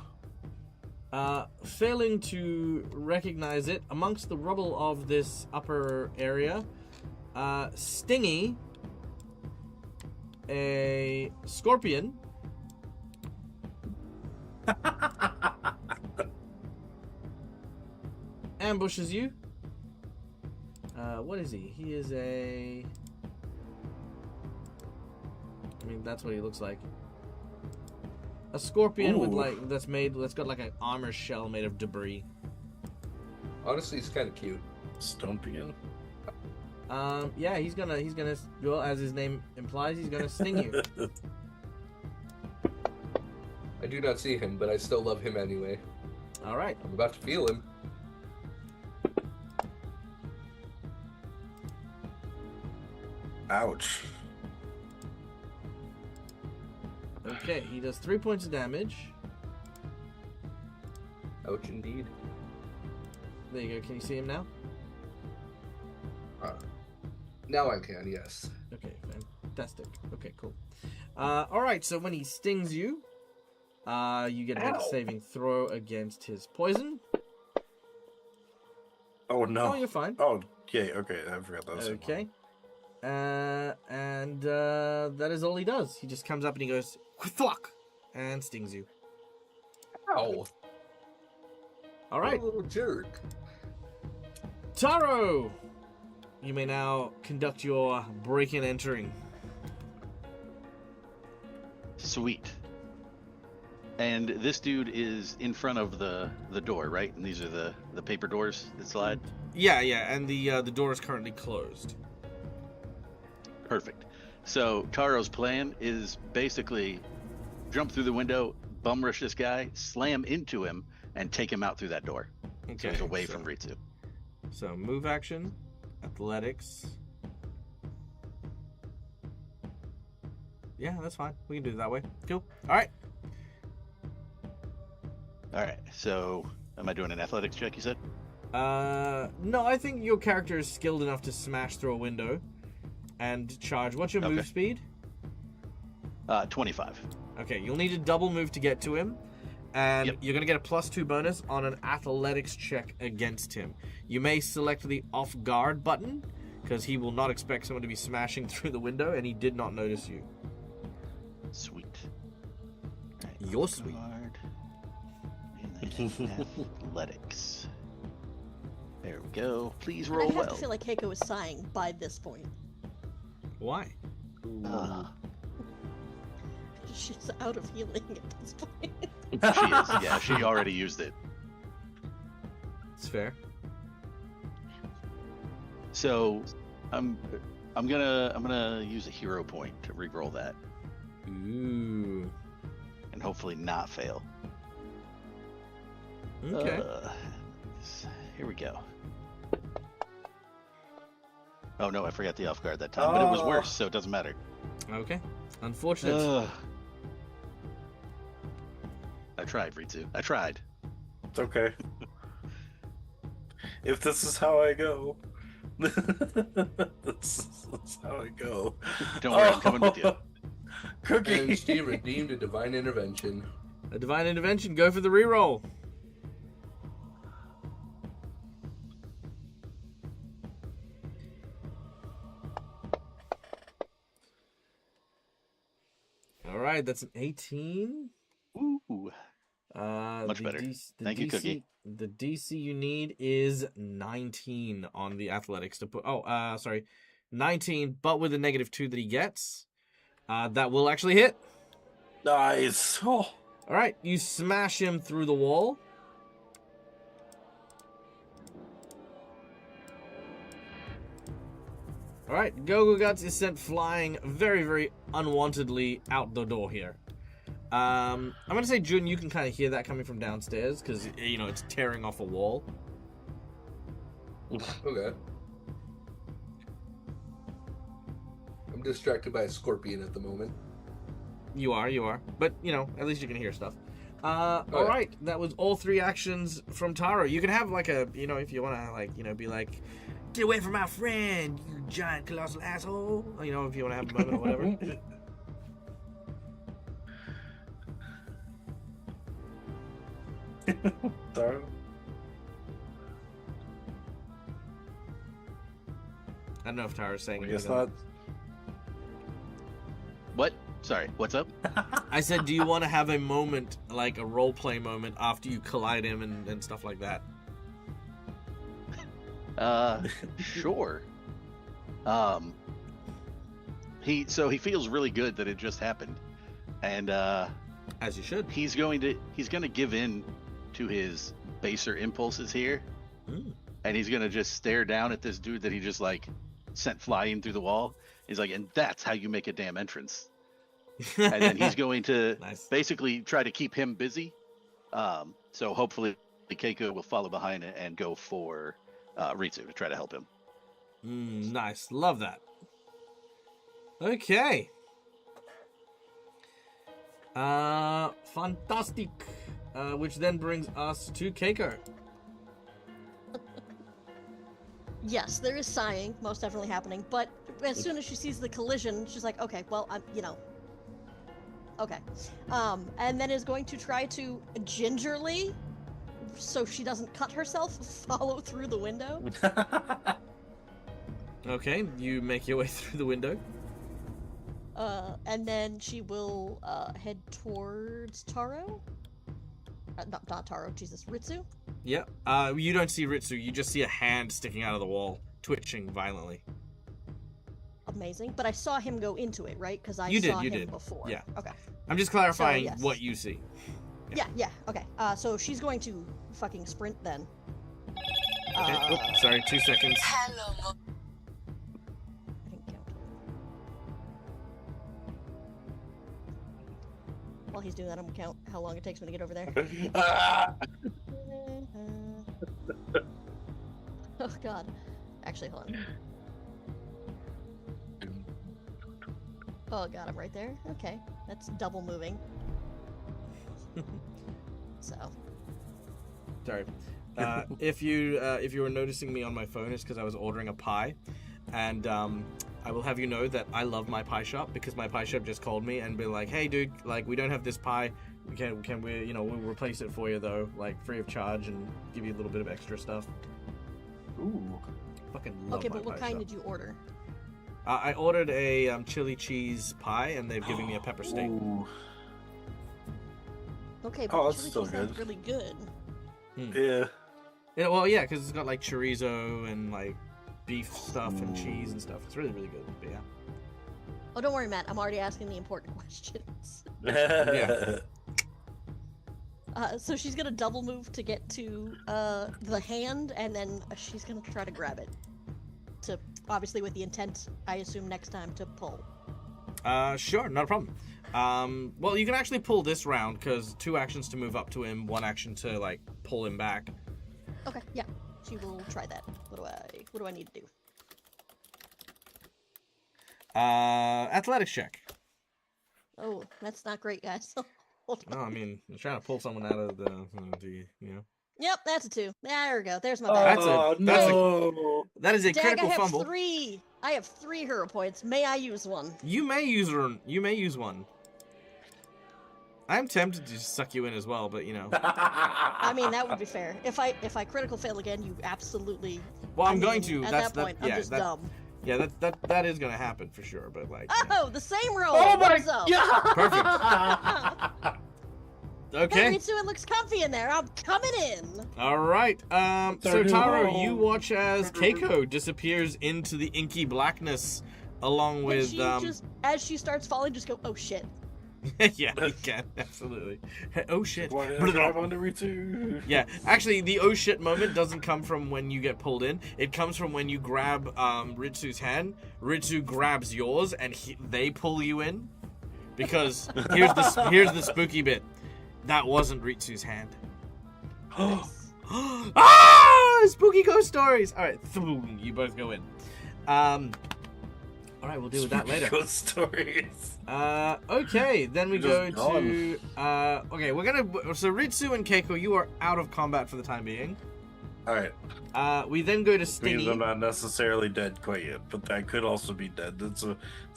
Failing to recognize it, amongst the rubble of this upper area, Stingy, a scorpion, ambushes you. What is he? He is a... I mean, that's what he looks like. A scorpion with Ooh. that's got like an armor shell made of debris. Honestly, it's kind of cute. Stompian. Yeah, he's gonna well, as his name implies, he's gonna sting you. I do not see him, but I still love him anyway. All right. I'm about to feel him. Ouch. Okay, he does 3 points of damage. Ouch, indeed. There you go. Can you see him now? Now I can, yes. Okay, fantastic. Okay, cool. All right. So when he stings you, you get to make a Ow. saving throw against his poison. Oh no. Oh, you're fine. Oh, yeah, okay, I forgot that was Okay. And that is all he does. He just comes up and he goes, "Fuck," and stings you. Ow! All right, What a little jerk. Taro, you may now conduct your break and entering. Sweet. And this dude is in front of the door, right? And these are the paper doors that slide? Yeah, and the door is currently closed. Perfect. So Taro's plan is basically jump through the window, bum rush this guy, slam into him, and take him out through that door. So he's away from Ritsu. So move action, athletics. Yeah, that's fine. We can do it that way. Cool. All right. All right. So am I doing an athletics check, you said? No, I think your character is skilled enough to smash through a window and charge. What's your move Okay. speed? 25. Okay, you'll need a double move to get to him, and Yep. you're going to get a +2 bonus on an athletics check against him. You may select the off guard button, because he will not expect someone to be smashing through the window, and he did not notice you. Sweet. All right, You're sweet. guard, and then athletics. There we go. Please And I roll have well. to feel like Keiko is sighing by this point. Why? She's out of healing at this point. She is. Yeah, she already used it. It's fair. So, I'm gonna use a hero point to re-roll that Ooh. and hopefully not fail. Okay. Here we go. Oh no, I forgot the off guard that time, but it was worse, so it doesn't matter. Okay. Unfortunate. I tried, Ritsu. I tried. It's okay. If this is how I go. This is how I go. Don't worry, I'm coming with you. Cookie. And Steve redeemed a divine intervention. A divine intervention. Go for the reroll. All right, that's an 18. Ooh. Much better. Thank you, Cookie. The DC you need is 19 on the athletics to put. Oh, sorry, 19, but with a -2 that he gets, that will actually hit. Nice. Oh. All right, you smash him through the wall. All right, Gogo Guts is sent flying very, very unwantedly out the door here. I'm gonna say, Jun, you can kind of hear that coming from downstairs because it's tearing off a wall. Okay. I'm distracted by a scorpion at the moment. You are, but at least you can hear stuff. All right, that was all 3 actions from Taro. You can have like a, if you want to be like, get away from my friend, you giant colossal asshole. If you want to have a moment or whatever. Taro? I don't know if Taro's saying I guess anything. not. What? Sorry, what's up? I said, do you want to have a moment, like a role play moment, after you collide him and stuff like that? Sure. He feels really good that it just happened, and As you should. he's going to give in to his baser impulses here, and he's gonna just stare down at this dude that he just sent flying through the wall. He's like, and that's how you make a damn entrance. And then he's going to Nice. basically try to keep him busy. So hopefully Keiko will follow behind and go for Ritsu to try to help him. Nice. Love that. Okay. Fantastic. Which then brings us to Keiko. Yes, there is sighing, most definitely happening. But as soon as she sees the collision, she's like, okay, well, okay. And then is going to try to gingerly, so she doesn't cut herself, follow through the window. Okay, you make your way through the window. And then she will head towards Taro. Not Taro, Jesus, Ritsu. Yeah. You don't see Ritsu. You just see a hand sticking out of the wall, twitching violently. Amazing. But I saw him go into it, right? Because I You saw did, him before. Yeah. Okay. I'm just clarifying yes. what you see. Yeah. Okay. So she's going to fucking sprint then. Okay. Sorry, 2 seconds. I didn't count. While he's doing that, I'm gonna count how long it takes me to get over there. Oh god. Actually, hold on. Oh god, I'm right there. Okay, that's double moving. So. Sorry. If you were noticing me on my phone, it's because I was ordering a pie, and I will have you know that I love my pie shop because my pie shop just called me and be like, "Hey, dude, we don't have this pie. Can we, we'll replace it for you though, free of charge, and give you a little bit of extra stuff." Ooh. Fucking love Okay, my but what pie kind shop. did you order? I ordered a chili cheese pie, and they've given me a pepper steak. Ooh. Okay, but Oh, the that's chili still cheese sounds good. really good. Yeah. Yeah, well, yeah, because it's got chorizo and beef stuff and cheese and stuff. It's really, really good. But yeah. Oh, don't worry, Matt. I'm already asking the important questions. Yeah. So she's gonna double move to get to the hand, and then she's gonna try to grab it. To obviously with the intent, I assume next time to pull. Sure, not a problem. Well, you can actually pull this round because 2 actions to move up to him, 1 action to pull him back. Okay, yeah, she will try that. What do I need to do? Athletics check. Oh, that's not great, guys. Hold on. No, I mean, you're trying to pull someone out of the, Yep, that's a 2. There we go. There's my That's bad. no. That is a Dag, critical I have fumble. 3. I have 3 hero points. May I use one? You may use one. I'm tempted to just suck you in as well, but I mean, that would be fair. If I critical fail again, you absolutely. Well, I I'm going mean, to. At That's that point, I'm just dumb. Yeah, that is gonna happen for sure. But Oh, the same roll. Oh my What's up? god! Perfect. Okay. Hey, Ritsu, it looks comfy in there. I'm coming in. All right. So Third Taro, hole. you watch as Keiko disappears into the inky blackness, along Can with she just, as she starts falling, just go, oh shit. yeah, you can absolutely. Oh shit! Why did I grab onto Ritsu? Yeah, actually, the oh shit moment doesn't come from when you get pulled in. It comes from when you grab Ritsu's hand. Ritsu grabs yours, and they pull you in. Because here's the spooky bit. That wasn't Ritsu's hand. Ah! Spooky ghost stories. All right, you both go in. All right, we'll deal with that later. Ghost stories. Okay, then we Just go to okay, we're gonna so Ritsu and Keiko, you are out of combat for the time being. All right. We then go to Means Stingy. I'm not necessarily dead quite yet, but that could also be dead. It's a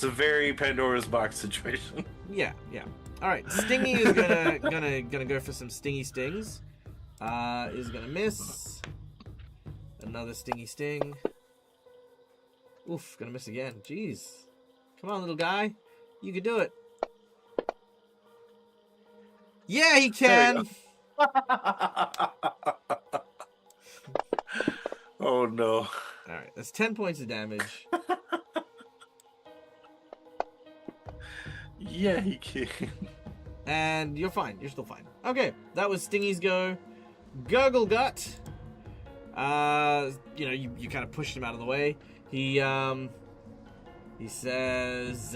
very Pandora's box situation. Yeah. All right, Stingy is gonna go for some stingy stings. Is gonna miss. Another stingy sting. Oof, gonna miss again. Jeez. Come on, little guy. You can do it. Yeah, he can. Oh no. All right, that's 10 points of damage. Yeah, he can. And you're fine. You're still fine. Okay, that was Stingy's go. Gurgle Gut. You kind of pushed him out of the way. He says,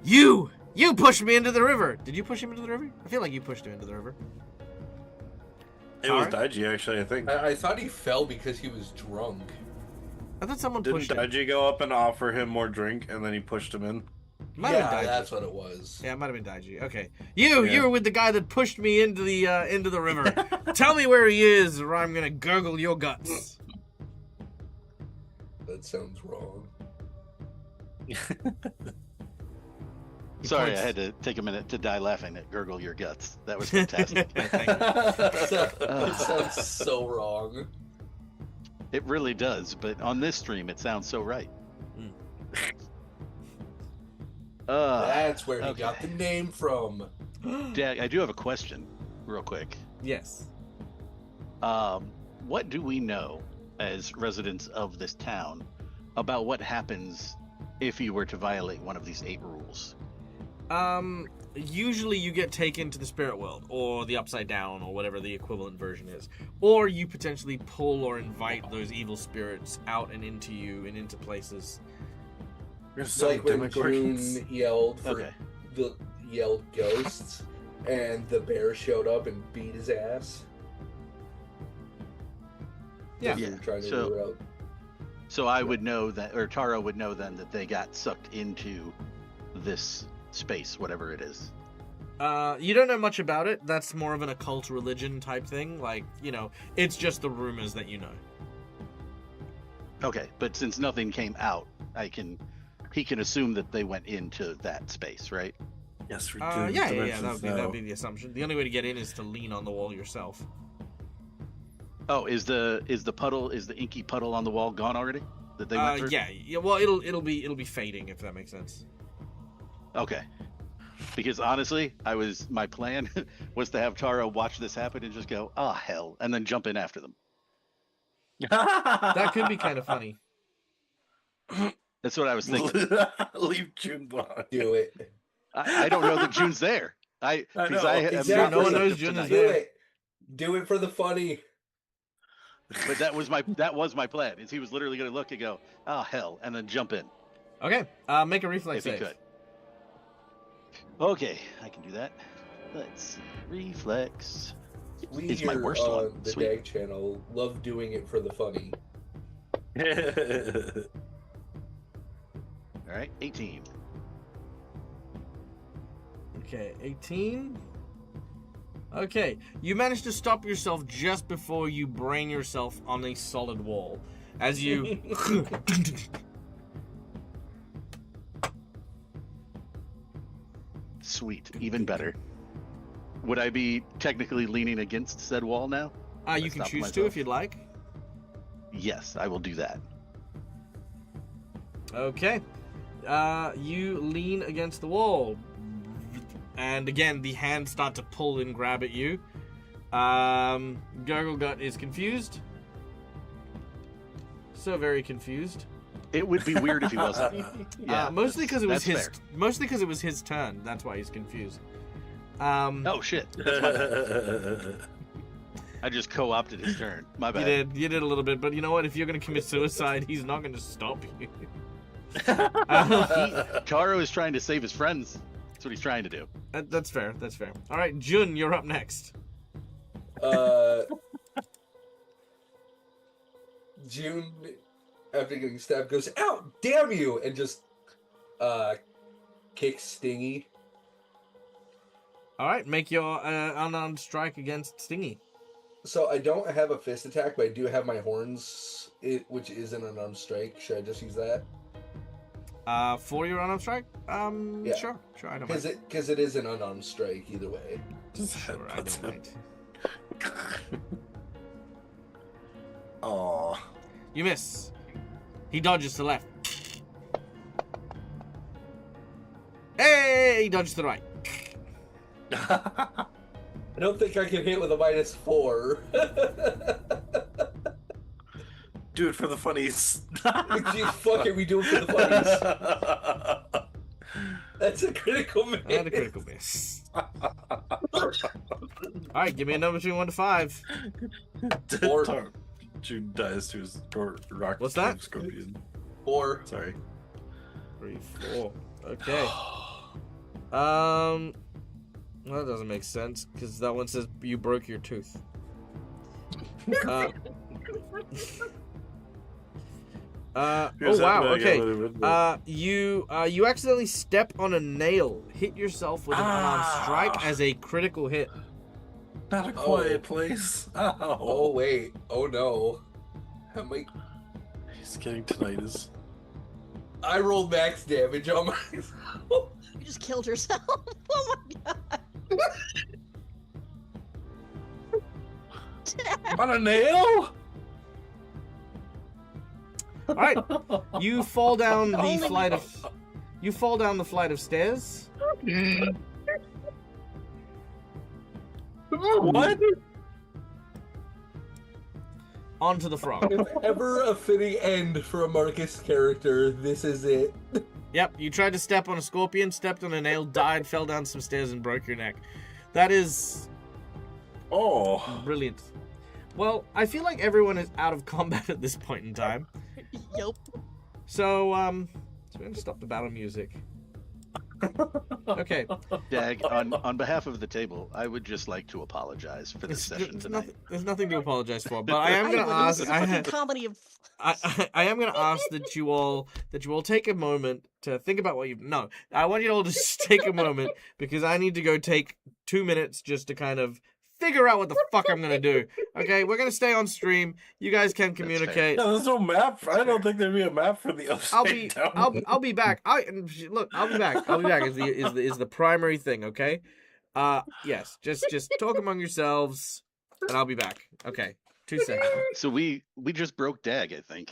You pushed me into the river. Did you push him into the river? I feel like you pushed him into the river. It was Alright. Daiji, actually, I think. I thought he fell because he was drunk. I thought someone Didn't pushed him. Daiji go up and offer him more drink, and then he pushed him in? Might have been Daiji. That's what it was. Yeah, it might have been Daiji. Okay. You Yeah. were with the guy that pushed me into the river. Tell me where he is, or I'm gonna gurgle your guts. That sounds wrong. Sorry, points- I had to take a minute to die laughing at Gurgle Your Guts. That was fantastic. That sounds so wrong. It really does, but on this stream, it sounds so right. Mm. That's where he okay. got the name from. Dad, I do have a question, real quick. Yes. What do we know as residents of this town about what happens if you were to violate one of these 8 rules? Usually you get taken to the spirit world, or the upside down, or whatever the equivalent version is. Or you potentially pull or invite those evil spirits out and into you and into places. It's like when June yelled for Okay. yelled ghosts, and the bear showed up and beat his ass. Yeah. They were trying to So- lure out. So I would know that, or Taro would know then that they got sucked into this space, whatever it is. You don't know much about it. That's more of an occult religion type thing. Like, it's just the rumors that you know. Okay, but since nothing came out, he can assume that they went into that space, right? Yes, we Yeah. That would be the assumption. The only way to get in is to lean on the wall yourself. Oh, is the inky puddle on the wall gone already? That they went through? Yeah. Well, it'll be fading, if that makes sense. Okay. Because honestly, my plan was to have Taro watch this happen and just go, "Ah, hell," and then jump in after them. That could be kind of funny. That's what I was thinking. Leave June behind. Do it. I don't know that June's there. I Because know, I have exactly. No one not knows slept June is tonight. Do there. it. Do it for the funny. But that was my plan. Is he was literally going to look and go, "Oh hell," and then jump in Okay. Make a reflex if he save. could. Okay, I can do that. Let's see. Reflex. We It's here my worst on one. the Sweet. Dag channel love doing it for the funny. All right, 18. Okay, 18. Okay, you manage to stop yourself just before you brain yourself on a solid wall. As you... Sweet, even better. Would I be technically leaning against said wall now? you can Stop choose to myself. if you'd like. Yes, I will do that. Okay. You lean against the wall. and again, the hands start to pull and grab at you. Gurglegut is confused. So very confused. It would be weird if he wasn't. Yeah, Mostly because it was that's his. fair. Mostly because it was his turn. That's why he's confused. Oh shit! That's my bad. I just co-opted his turn. My bad. You did a little bit, but you know what? If you're gonna commit suicide, he's not gonna stop you. Taro is trying to save his friends. That's what he's trying to do. That's fair. That's fair. All right, Jun, you're up next. June, after getting stabbed, goes, "Ow, damn you!" and just kicks Stingy. All right, make your unarmed strike against Stingy. So I don't have a fist attack, but I do have my horns, which is an unarmed strike. Should I just use that? For your unarmed strike? Yeah. Sure, I don't mind. Because it is an unarmed strike either way. Sure, I don't mind. Aw. You miss. He dodges to the left. Hey, he dodges to the right. I don't think I can hit with a -4. Do it for the funnies. Fuck it, we do it for the funnies. That's a critical miss. And a critical miss. Alright, give me a number between 1 to 5. Four. June dies to his rock. What's that? Scorpion. 4. Sorry. 3, 4. Okay. Well, that doesn't make sense, because that one says you broke your tooth. Oh wow, okay. You accidentally step on a nail, hit yourself with an unarmed strike as a critical hit. Not a quiet place. Ow. Oh wait. Oh no. He's getting tinnitus. I rolled max damage on myself. You just killed yourself. Oh my god. On a nail? All right, you fall down the Only- flight of. You fall down the flight of stairs. What? Onto the frog. If ever a fitting end for a Marcus character, this is it. Yep, you tried to step on a scorpion, stepped on a nail, died, fell down some stairs, and broke your neck. That is Oh. brilliant. Well, I feel like everyone is out of combat at this point in time. Yup. So we're gonna stop the battle music. Okay. Dag, on behalf of the table, I would just like to apologize for this session There's tonight. there's nothing to apologize for, but I am gonna This ask. is a fucking comedy of. I am going to ask that you all take a moment to think about what you've. No, I want you all to just take a moment because I need to go take 2 minutes just to kind of figure out what the fuck I'm going to do. Okay, we're going to stay on stream. You guys can communicate. No, there's no map. I don't think there'd be a map for the upside down. I'll be back. I'll be back. I'll be back is the primary thing. Okay. Yes. Just talk among yourselves, and I'll be back. Okay. 2 seconds. So we just broke Dag, I think.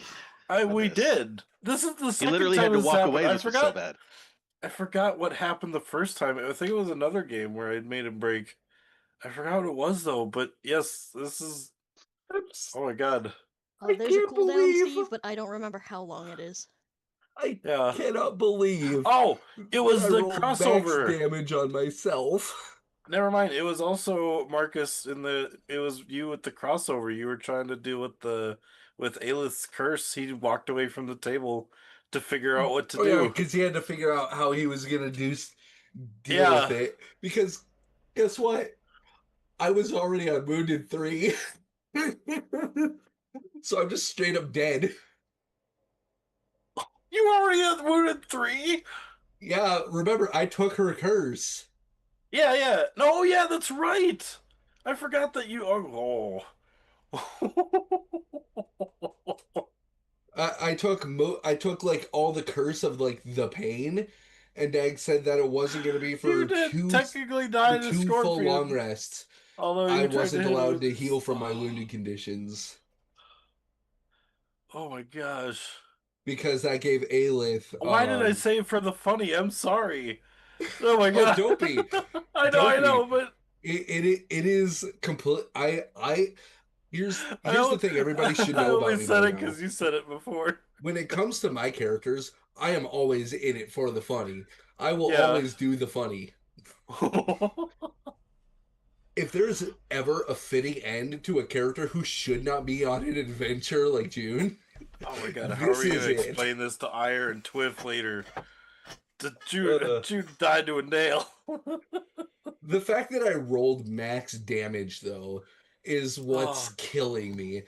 We this. did. This is the He second literally time had to this walk happened. away. I This was so forgot. bad. I forgot what happened the first time. I think it was another game where I'd made him break. I forgot what it was though. But yes, this is. Oh my god. There's a can't cooldown, believe- Steve, but I don't remember how long it is. I Yeah. cannot believe. Oh, it was I the rolled max crossover. damage on myself. Never mind. It was also Marcus it was you with the crossover. You were trying to do with Aelith's curse. He walked away from the table to figure out what to Oh, yeah, do. because he had to figure out how he was gonna deal Yeah. with it. Because guess what? I was already on wounded 3, so I'm just straight up dead. You already had wounded 3? Yeah, remember I took her curse. Yeah. No, yeah, that's right. I forgot that you. Oh. I took like all the curse of like the pain, and Dag said that it wasn't gonna be for You did two technically die to full Scorpion. long rests. Although you I tried wasn't hit him allowed with- to heal from my wounded conditions Oh my gosh. because that gave Aelith. Why did I say for the funny? I'm sorry. Oh my god! don't be. I Don't know, be. but It is complete. Here's I, the thing everybody should I know about only me said by it now. because you said it before. When it comes to my characters, I am always in it for the funny. I will Yeah. always do the funny. Oh If there's ever a fitting end to a character who should not be on an adventure like June, my god! How are this we is gonna it. explain this to Ire and Twiff later? Uh, Jude died to a nail. the fact that I rolled max damage, though, is what's Oh. killing me.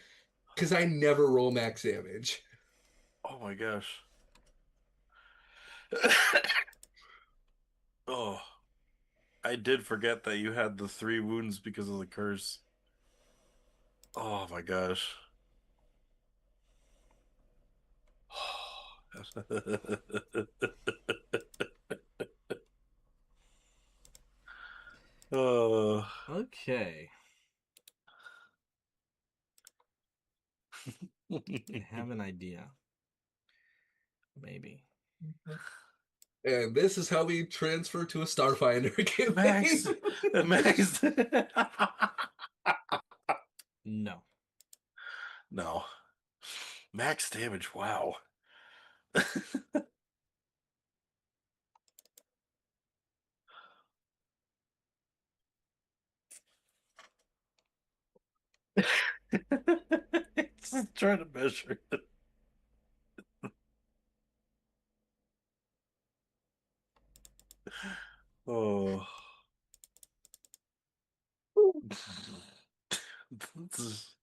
Because I never roll max damage. Oh my gosh. Oh, I did forget that you had the 3 wounds because of the curse. Oh my gosh. Oh. Okay. I have an idea. Maybe. And this is how we transfer to a Starfinder Max, campaign. Max. No. No. Max damage, wow. Just trying to measure it. Oh. This is...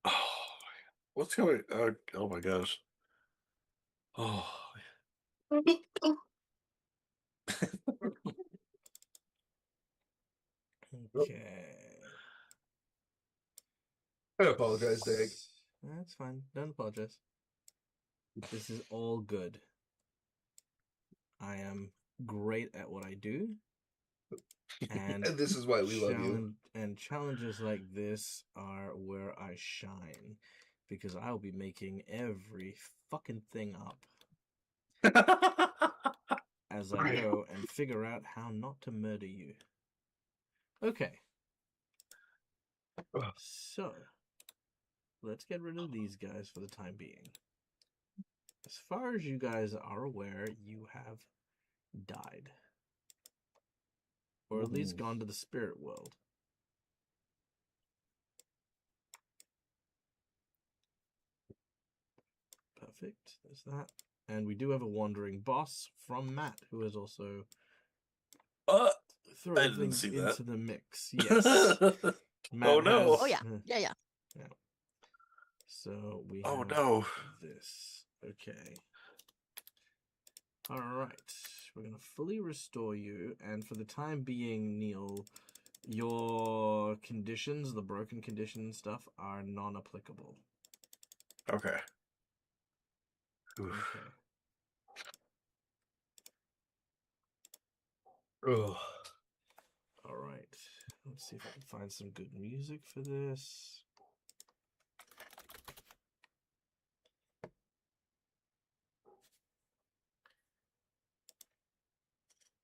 Oh, what's going? Oh my gosh. Oh. Okay. I apologize, Dag. That's fine. Don't apologize. This is all good. I am great at what I do. And And this is why we love you. And challenges like this are where I shine. Because I'll be making every fucking thing up as I go and figure out how not to murder you. Okay. So, let's get rid of these guys for the time being. As far as you guys are aware, you have died. Or at least gone to the spirit world. Perfect. There's that. And we do have a wandering boss from Matt, who has also I thrown didn't things see that. into the mix. Yes. Matt Oh no. Oh yeah, yeah. So we Oh have no. this. Okay. Alright. We're going to fully restore you. And for the time being, Neil, your conditions, the broken condition stuff, are non-applicable. Okay. Okay. Ugh. Alright. Let's see if I can find some good music for this.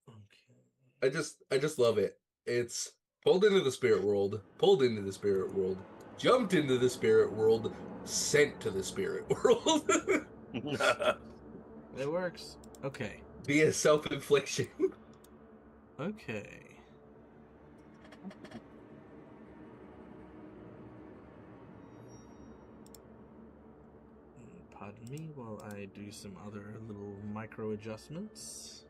Okay. I just love it. It's pulled into the spirit world, pulled into the spirit world, jumped into the spirit world, sent to the spirit world. It works. Okay. Via self-infliction. Okay. Pardon me while I do some other little micro adjustments.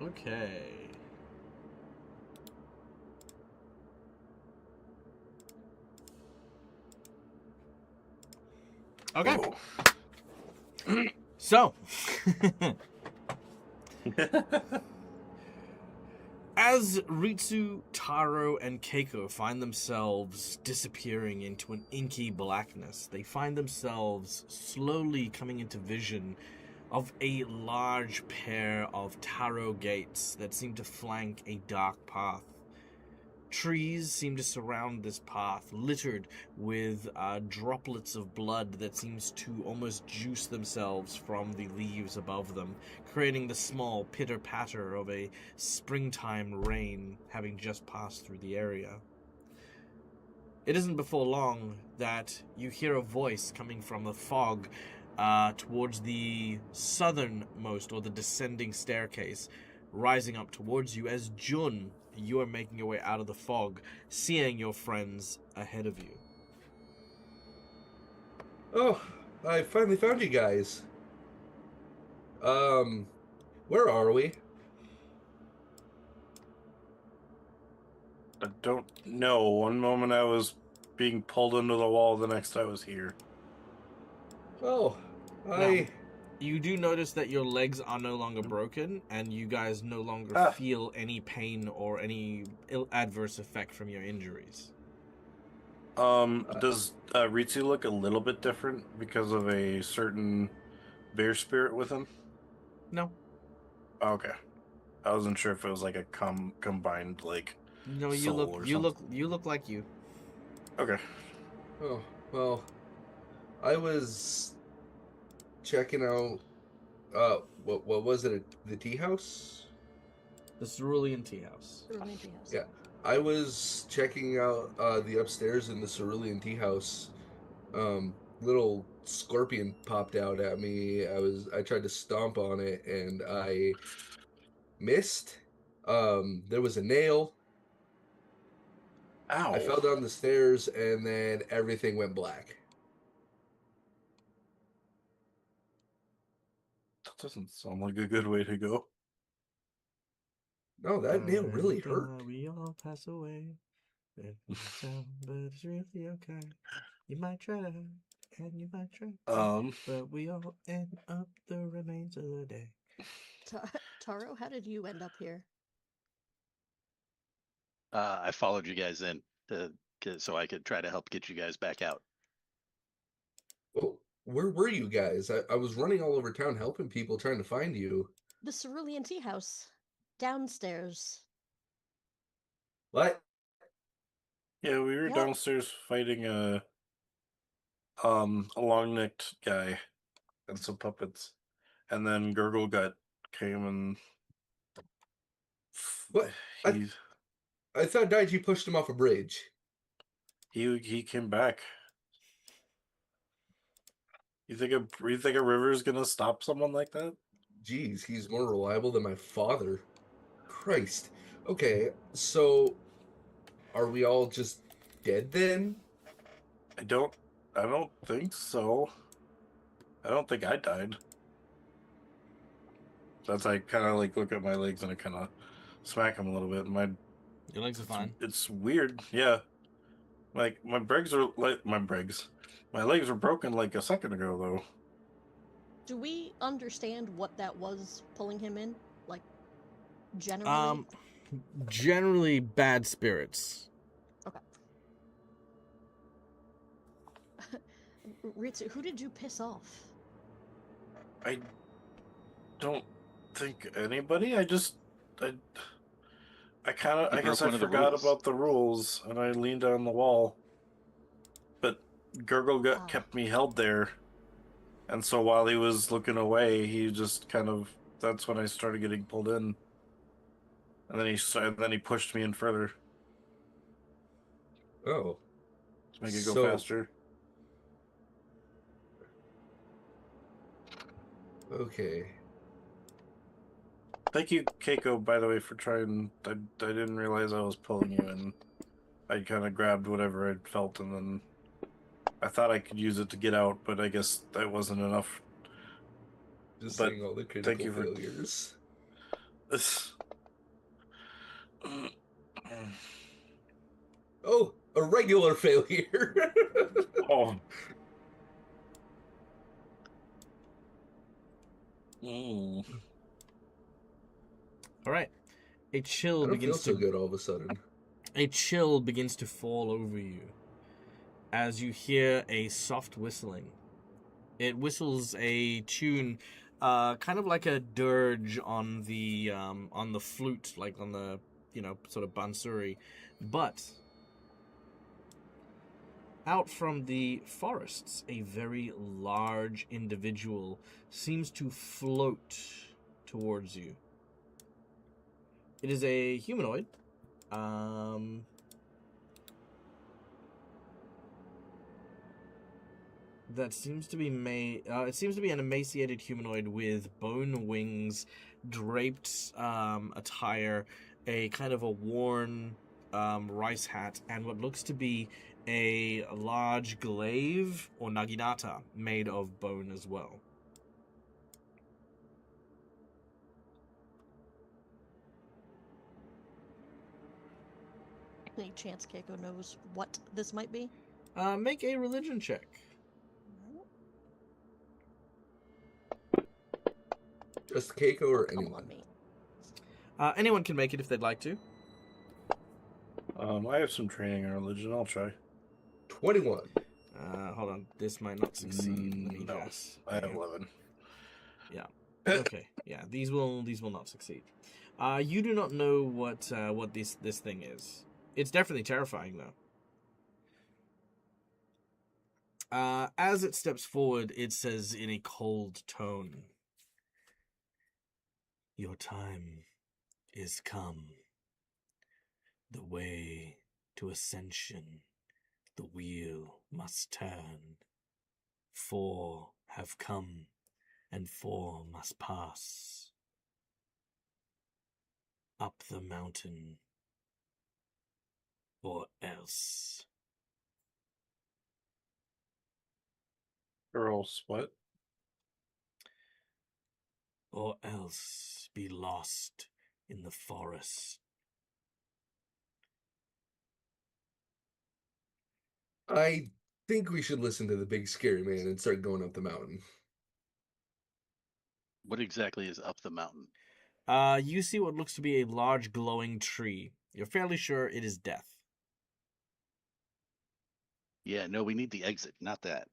Okay. Okay. Whoa. So, as Ritsu, Taro, and Keiko find themselves disappearing into an inky blackness, they find themselves slowly coming into vision of a large pair of tarot gates that seem to flank a dark path. Trees seem to surround this path, littered with droplets of blood that seems to almost juice themselves from the leaves above them, creating the small pitter-patter of a springtime rain having just passed through the area. It isn't before long that you hear a voice coming from the fog towards the southernmost, or the descending staircase, rising up towards you as Jun, you are making your way out of the fog, seeing your friends ahead of you. Oh, I finally found you guys. Where are we? I don't know. One moment I was being pulled into the wall, the next I was here. Oh, Now, you do notice that your legs are no longer broken, and you guys no longer feel any pain or any adverse effect from your injuries. Does Ritsu look a little bit different because of a certain bear spirit with him? No. Okay. I wasn't sure if it was like a combined like No, you soul look or you something. look like you. Okay. Oh, well, I was checking out, what was it? The tea house? The Cerulean Tea House. Cerulean Tea House. Yeah. I was checking out the upstairs in the Cerulean tea house. Little scorpion popped out at me. I tried to stomp on it and I missed. There was a nail. Ow. I fell down the stairs and then everything went black. That doesn't sound like a good way to go. No, that nail really hurt. We all pass away. Sound, but it's really okay. You might try, and you might try, but we all end up the remains of the day. Taro, how did you end up here? I followed you guys in so I could try to help get you guys back out. Well, where were you guys? I was running all over town helping people trying to find you. The Cerulean Tea House. Downstairs. What? Yeah, we were Yep. downstairs fighting a long-necked guy and some puppets, and then Gurgle Gut came and What? I thought Daiji pushed him off a bridge. he came back. You think a river is gonna stop someone like that? Jeez, he's more reliable than my father. Christ. Okay, so are we all just dead then? I don't think so. I don't think I died. That's I kind of like look at my legs and I kind of smack them a little bit. Your legs are fine. It's weird, yeah. Like my legs were broken like a second ago though. Do we understand what that was pulling him in? Like, generally? Generally bad spirits. Okay. Ritsu, who did you piss off? I don't think anybody. I guess I forgot about the rules and I leaned on the wall. But Gurgle Gut kept me held there. And so while he was looking away, he just kind of that's when I started getting pulled in. And then he pushed me in further. Oh. To make it go faster. Okay. Thank you, Keiko, by the way, for trying. I didn't realize I was pulling you, and I kind of grabbed whatever I felt, and then I thought I could use it to get out, but I guess that wasn't enough. Just saying all the critical for failures. this. Oh, a regular failure. Oh. Mm. All right. A chill I don't feel begins so to good all of a sudden. a chill begins to fall over you as you hear a soft whistling. It whistles a tune, kind of like a dirge on the flute, like on the sort of bansuri, but out from the forests, a very large individual seems to float towards you. It is a humanoid. That seems to be it seems to be an emaciated humanoid with bone wings, draped attire, a kind of a worn rice hat, and what looks to be a large glaive or naginata made of bone as well. Any chance Keiko knows what this might be? Make a religion check. Just Keiko or Come anyone? on, me. Anyone can make it if they'd like to. I have some training in religion. I'll try. 21. Hold on, this might not succeed. Let me No, guess. I have 11. Yeah. Okay. Yeah. These will not succeed. You do not know what this thing is. It's definitely terrifying though. As it steps forward, it says in a cold tone, "Your time is come. The way to ascension, the wheel must turn. 4 have come, and 4 must pass. Up the mountain, or else." Girls, what? Or else be lost in the forest. I think we should listen to the big scary man and start going up the mountain. What exactly is up the mountain? You see what looks to be a large glowing tree. You're fairly sure it is death. Yeah, no, we need the exit, not that.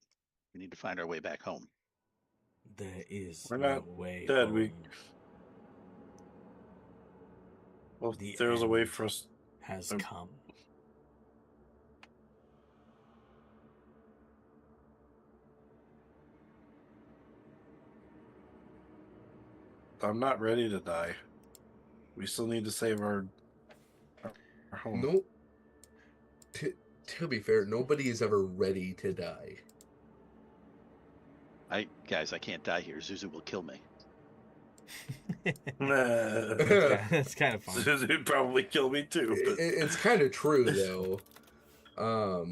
We need to find our way back home. There is We're no not way dead. home. Well, The there was a way end for us. has come. I'm not ready to die. We still need to save our home. No. To be fair, nobody is ever ready to die. Guys, I can't die here. Zuzu will kill me. That's kind of fun. It'd probably kill me too. But It's kind of true, though. I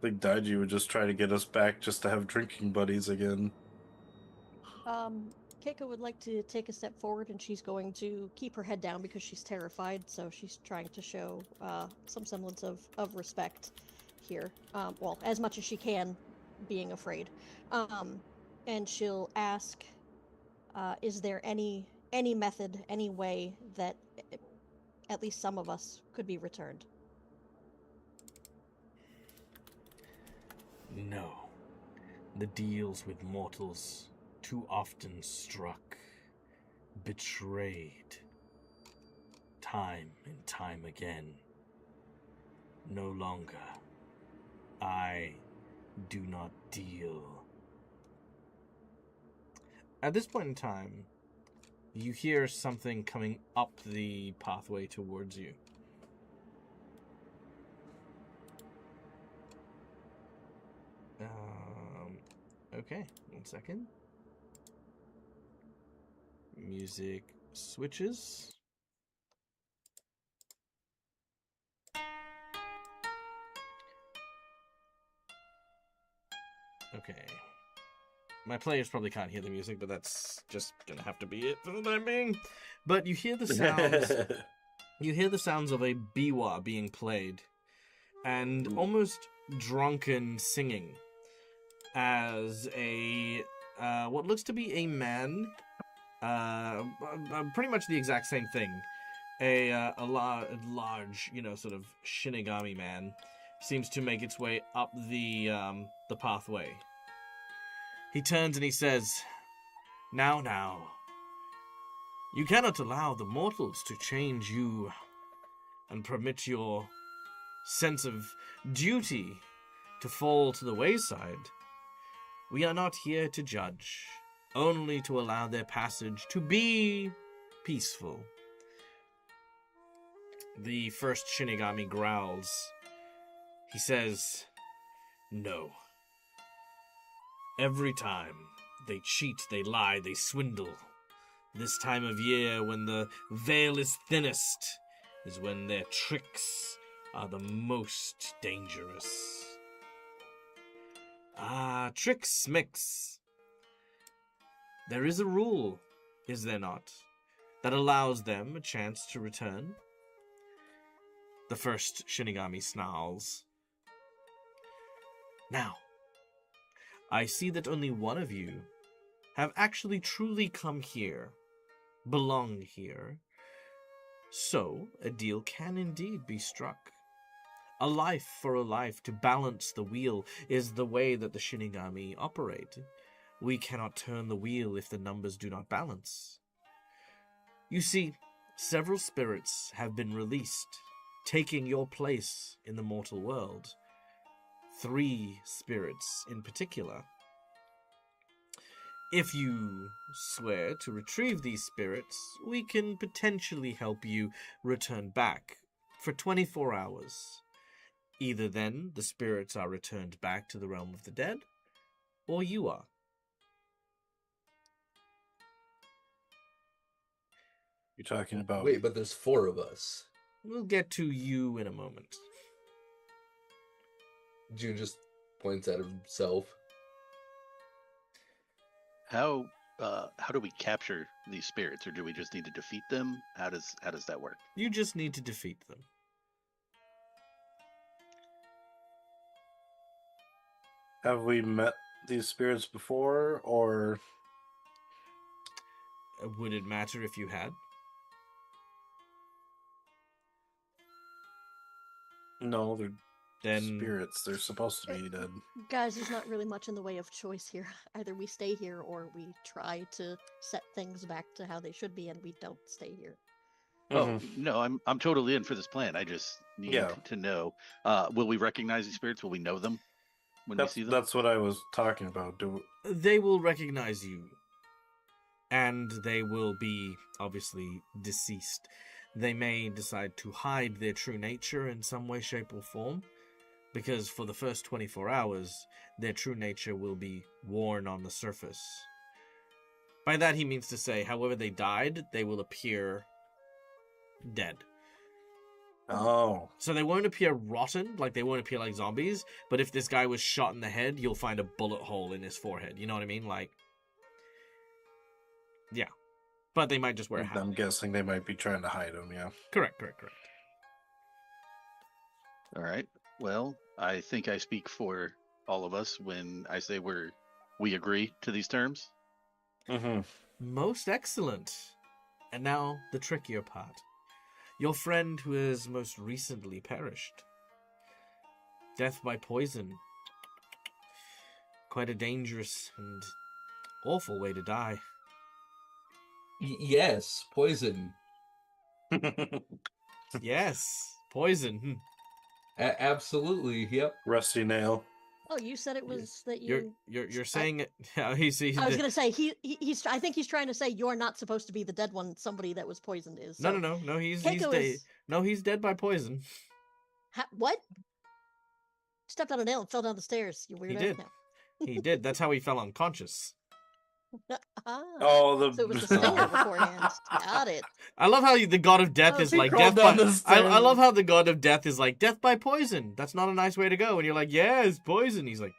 think Daiji would just try to get us back just to have drinking buddies again. Keiko would like to take a step forward, and she's going to keep her head down because she's terrified, so she's trying to show some semblance of respect here. Well, as much as she can, being afraid. And she'll ask, is there any method, any way that at least some of us could be returned? No. The deals with mortals too often struck, betrayed, time and time again. No longer. I do not deal. At this point in time, you hear something coming up the pathway towards you. Okay, 1 second. Music switches. Okay. My players probably can't hear the music, but that's just gonna have to be it for the time being. But you hear the sounds. You hear the sounds of a biwa being played, and almost drunken singing, as a what looks to be a man, pretty much the exact same thing. A large, sort of Shinigami man seems to make its way up the pathway. He turns and he says, Now, you cannot allow the mortals to change you and permit your sense of duty to fall to the wayside. We are not here to judge, only to allow their passage to be peaceful. The first Shinigami growls. He says, No. Every time they cheat, they lie, they swindle. This time of year, when the veil is thinnest, is when their tricks are the most dangerous. Tricks, Mix. There is a rule, is there not, that allows them a chance to return? The first Shinigami snarls. Now, I see that only one of you have actually truly come here, belong here. So, a deal can indeed be struck. A life for a life, to balance the wheel, is the way that the Shinigami operate. We cannot turn the wheel if the numbers do not balance. You see, several spirits have been released, taking your place in the mortal world. 3 spirits in particular. If you swear to retrieve these spirits, we can potentially help you return back for 24 hours. Either then, the spirits are returned back to the realm of the dead, or you are. You're talking about... Wait, but there's 4 of us. We'll get to you in a moment. June just points at himself. How do we capture these spirits, or do we just need to defeat them? How does that work? You just need to defeat them. Have we met these spirits before, or... Would it matter if you had? No, they're Then spirits. They're supposed to be dead. Guys, there's not really much in the way of choice here. Either we stay here or we try to set things back to how they should be and we don't stay here. Oh no, I'm totally in for this plan. I just need to know. Will we recognize these spirits? Will we know them when we see them? That's what I was talking about. they will recognize you. And they will be, obviously, deceased. They may decide to hide their true nature in some way, shape, or form. Because for the first 24 hours, their true nature will be worn on the surface. By that he means to say, however they died, they will appear dead. Oh. So they won't appear rotten, like they won't appear like zombies, but if this guy was shot in the head, you'll find a bullet hole in his forehead. You know what I mean? Like, yeah. But they might just wear a hat. I'm guessing they might be trying to hide them, yeah. Correct. All right. Well, I think I speak for all of us when I say we agree to these terms. Mm-hmm. Most excellent. And now, the trickier part. Your friend who has most recently perished. Death by poison. Quite a dangerous and awful way to die. Yes, poison. Yes, poison. Absolutely, yep. Rusty nail. Oh, you said it was that you. You're saying it. Yeah, he's I was gonna say he's. I think he's trying to say you're not supposed to be the dead one. Somebody that was poisoned is. So. No. He's Keiko dead. is- No, he's dead by poison. What? Stepped on a nail and fell down the stairs. You weirdo. He did. He did. That's how he fell unconscious. Ah. Oh, the... So it was a stinger beforehand. Got it. I love how the god of death Oh, is he like crawled death by. down the I stairs. love how the god of death is like death by poison. That's not a nice way to go. And you're like, yeah, it's poison. He's like,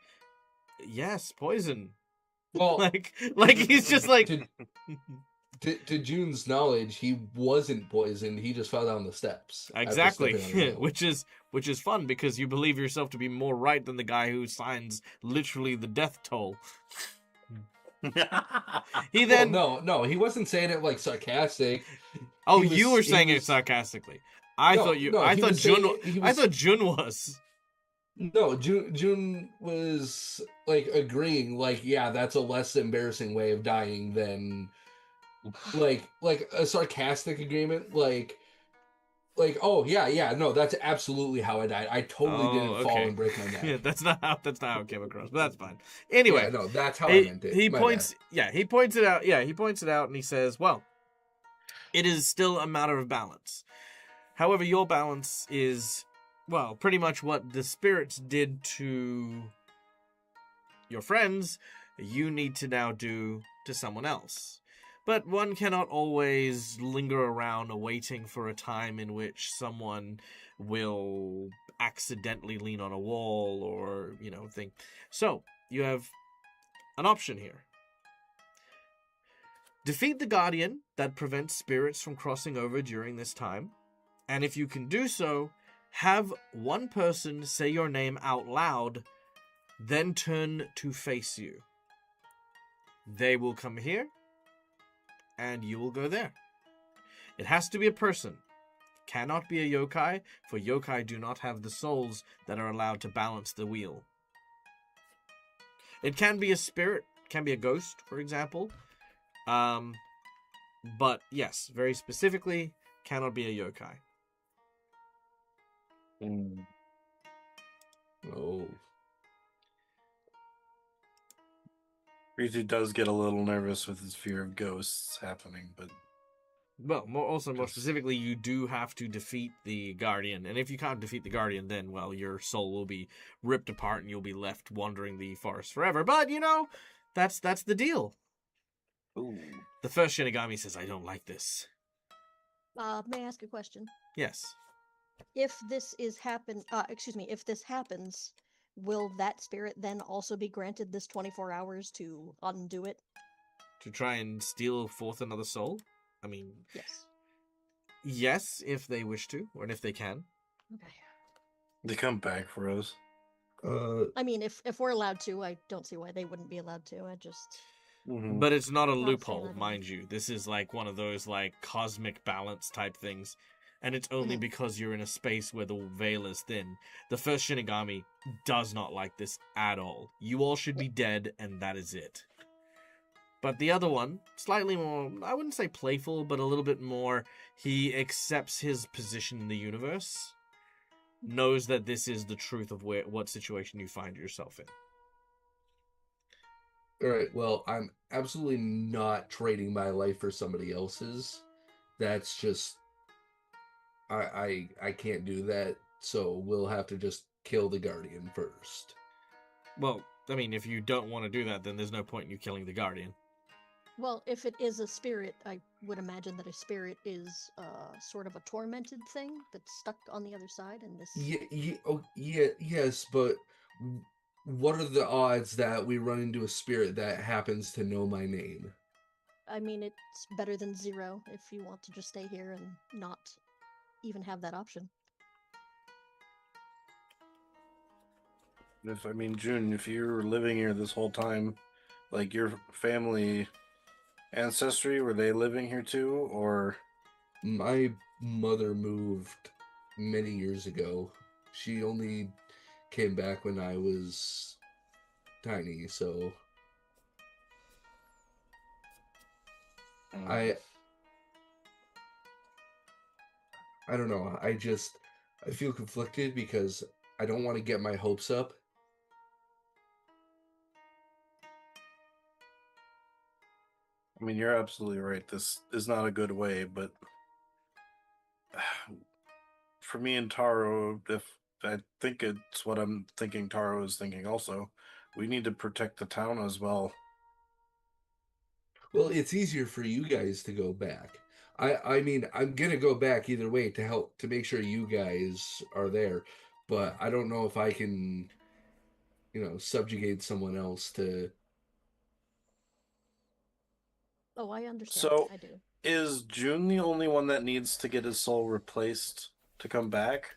yes, poison. Well, like he's just like. to June's knowledge, he wasn't poisoned. He just fell down the steps. after Exactly, stepping on a nail. which is fun because you believe yourself to be more right than the guy who signs literally the death toll. He Well, then. no, he wasn't saying it like sarcastic. Oh, he you was- were he saying it was- sarcastically. I No, thought you. no, I he thought was saying Jun. it- he I was- thought Jun was. No, June was like agreeing, like, yeah, that's a less embarrassing way of dying than like a sarcastic agreement, like, oh yeah, no, that's absolutely how I died. I totally Oh, didn't fall okay. and break my Yeah, neck. that's not how it came across, but that's fine. Yeah, Anyway, no, that's how I meant it. he My points. bad. Yeah, he points it out. Yeah, he points it out, and he says, "Well, it is still a matter of balance. However, your balance is, well, pretty much what the spirits did to your friends. You need to now do to someone else." But one cannot always linger around awaiting for a time in which someone will accidentally lean on a wall or, thing. So, you have an option here. Defeat the Guardian that prevents spirits from crossing over during this time. And if you can do so, have one person say your name out loud, then turn to face you. They will come here, and you will go there. It has to be a person. Cannot be a yokai, for yokai do not have the souls that are allowed to balance the wheel. It can be a spirit, can be a ghost, for example. But yes, very specifically, cannot be a yokai. Oh. Ritu does get a little nervous with his fear of ghosts happening, but Well, more Just- specifically, you do have to defeat the Guardian. And if you can't defeat the Guardian, then, well, your soul will be ripped apart and you'll be left wandering the forest forever. But, that's the deal. ooh. The first Shinigami says, I don't like this. May I ask a question? Yes. If this if this happens, will that spirit then also be granted this 24 hours to undo it? To try and steal forth another soul? I mean, Yes. yes, if they wish to, or if they can. Okay. They come back for us. I mean, if we're allowed to, I don't see why they wouldn't be allowed to. I just Mhm. But it's not a Not a fan loophole, of it. mind you. This is like one of those like cosmic balance type things. And it's only Mhm. because you're in a space where the veil is thin. The first Shinigami does not like this at all. You all should be dead, and that is it. But the other one, slightly more, I wouldn't say playful, but a little bit more, he accepts his position in the universe, knows that this is the truth of what situation you find yourself in. All right. Well, I'm absolutely not trading my life for somebody else's. That's just I can't do that. So we'll have to just kill the Guardian first. Well, I mean, if you don't want to do that, then there's no point in you killing the Guardian. well, if it is a spirit, I would imagine that a spirit is sort of a tormented thing that's stuck on the other side, and this. Yes, but what are the odds that we run into a spirit that happens to know my name? I mean, it's better than 0 if you want to just stay here and not even have that option. June, if you're living here this whole time, like your family ancestry, were they living here too, or? My mother moved many years ago. She only came back when I was tiny, so I don't know. I feel conflicted because I don't want to get my hopes up. You're absolutely right. This is not a good way, but for me and Taro, if I think it's what I'm thinking Taro is thinking also, we need to protect the town as well. Well, it's easier for you guys to go back. I mean, I'm gonna go back either way to help to make sure you guys are there, but I don't know if I can, subjugate someone else to. Oh, I understand. So, I do. is June the only one that needs to get his soul replaced to come back?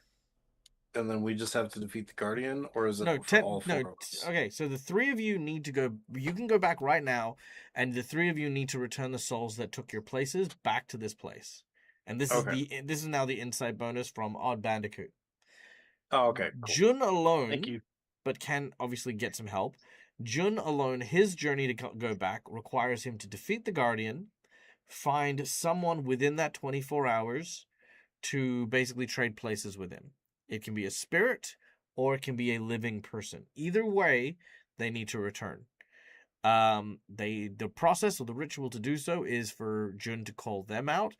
and then we just have to defeat the Guardian, or is it No, for all four of us? okay, so the three of you need to go. You can go back right now, and the three of you need to return the souls that took your places back to this place. And Okay. this is now the inside bonus from Odd Bandicoot. Oh, okay. Cool. Jun alone, Thank you. but can obviously get some help. Jun alone, his journey to go back requires him to defeat the Guardian, find someone within that 24 hours to basically trade places with him. It can be a spirit or it can be a living person. Either way, they need to return. The process or the ritual to do so is for Jun to call them out,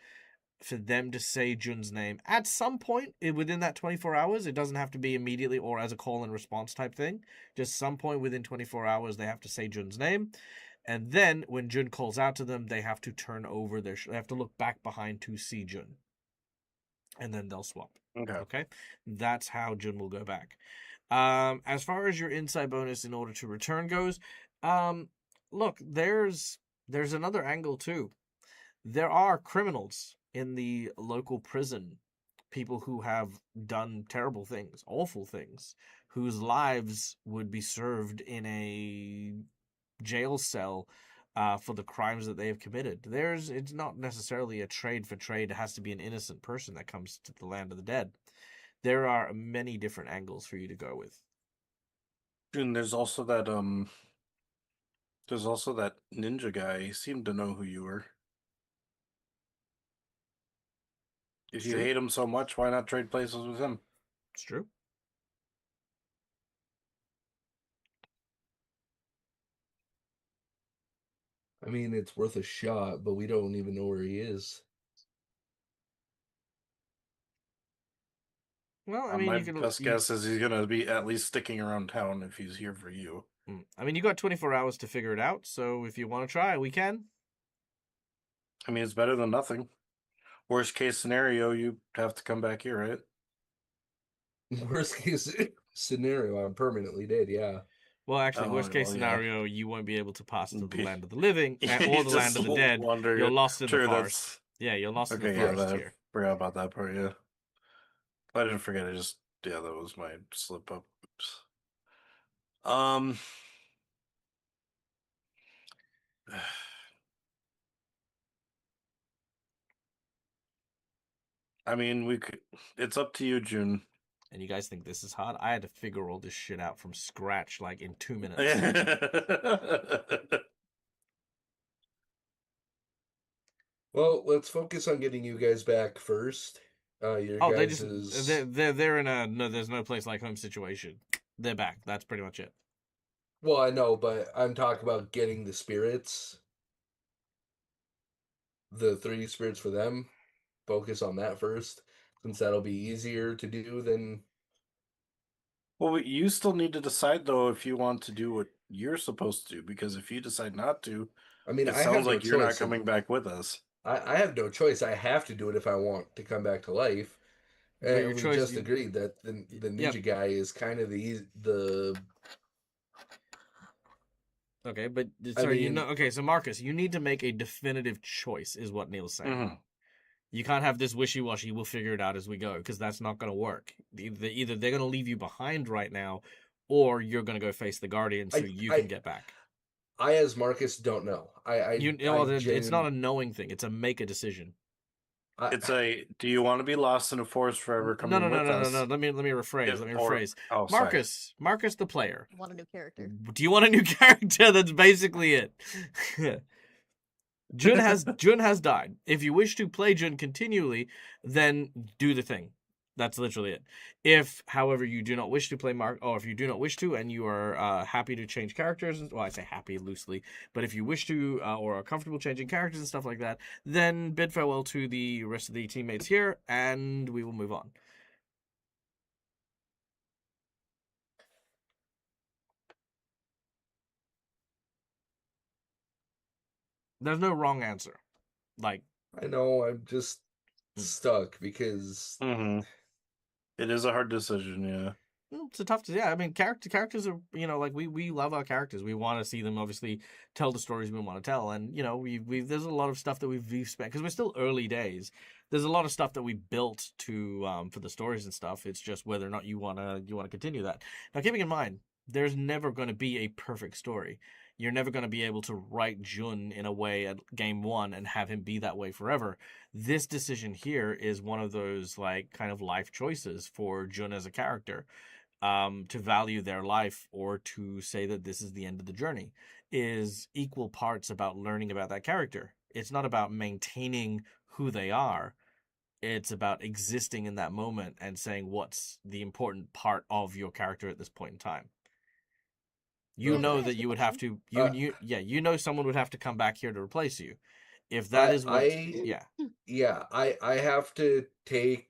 for them to say Jun's name at some point within that 24 hours. It doesn't have to be immediately or as a call and response type thing. Just some point within 24 hours, they have to say Jun's name. And then when Jun calls out to them, they have to turn over they have to look back behind to see Jun. And then they'll swap. Okay? That's how Jun will go back. As far as your inside bonus in order to return goes, look, there's another angle too. There are criminals in the local prison, people who have done terrible things, awful things, whose lives would be served in a jail cell for the crimes that they have committed. It's not necessarily a trade for trade. It has to be an innocent person that comes to the land of the dead. There are many different angles for you to go with. And there's also that ninja guy. He seemed to know who you were. If you hate him so much, why not trade places with him? It's true. I mean, it's worth a shot, but we don't even know where he is. Well, I mean, my you can. best guess is he's gonna be at least sticking around town if he's here for you. I mean, you got 24 hours to figure it out, so if you want to try, we can. I mean, it's better than nothing. Worst case scenario, you have to come back here, right? Worst case scenario, I'm permanently dead, yeah. Well, actually, worst case yeah. scenario, you won't be able to pass to the land of the living or You the land just of the dead. wander- You're lost in True, the that's- forest. Yeah, you're lost in Okay, the yeah, forest I here. forgot about that part, yeah. I didn't forget, that was my slip up. Oops. I mean, it's up to you, June. And you guys think this is hard? I had to figure all this shit out from scratch, like in 2 minutes. Well, let's focus on getting you guys back first. There's they're in a there's no place like home situation. They're back. That's pretty much it. Well, I know, but I'm talking about getting the spirits. The 3 spirits for them. Focus on that first, since that'll be easier to do than... Well, you still need to decide, though, if you want to do what you're supposed to do, because if you decide not to, I mean, it I have sounds no like you're not choice. coming back with us. I have no choice. I have to do it if I want to come back to life. But And your we choice- just agreed that the ninja guy is kind of the Okay, but I sorry, mean- okay, so Marcus, you need to make a definitive choice, is what Neil's saying. Mhm. You can't have this wishy-washy, we'll figure it out as we go, because that's not going to work. Either they're going to leave you behind right now, or you're going to go face the Guardian so you can get back. I, as Marcus, don't know. It's not a knowing thing, it's a make a decision. Do you want to be lost in a forest forever coming with us? No. Let me rephrase. Oh, sorry. Marcus the player. Want a new character? Do you want a new character? That's basically it. Jun has died. If you wish to play Jun continually, then do the thing. That's literally it. If, however, you do not wish to play if you do not wish to, and you are happy to change characters, well, I say happy loosely, but if you wish to or are comfortable changing characters and stuff like that, then bid farewell to the rest of the teammates here, and we will move on. There's no wrong answer. Like, I know, I'm just stuck because It is a hard decision, yeah. It's a tough. Yeah, I mean, characters are, like we love our characters. We want to see them obviously tell the stories we want to tell, and we there's a lot of stuff that we've spent because we're still early days. There's a lot of stuff that we built to for the stories and stuff. It's just whether or not you wanna continue that. Now, keeping in mind, there's never going to be a perfect story. You're never going to be able to write Jun in a way at game one and have him be that way forever. This decision here is one of those like kind of life choices for Jun as a character, to value their life or to say that this is the end of the journey, is equal parts about learning about that character. It's not about maintaining who they are. It's about existing in that moment and saying what's the important part of your character at this point in time. You Yeah, can I know ask that a you would have question? to someone would have to come back here to replace you. If that is what I have to take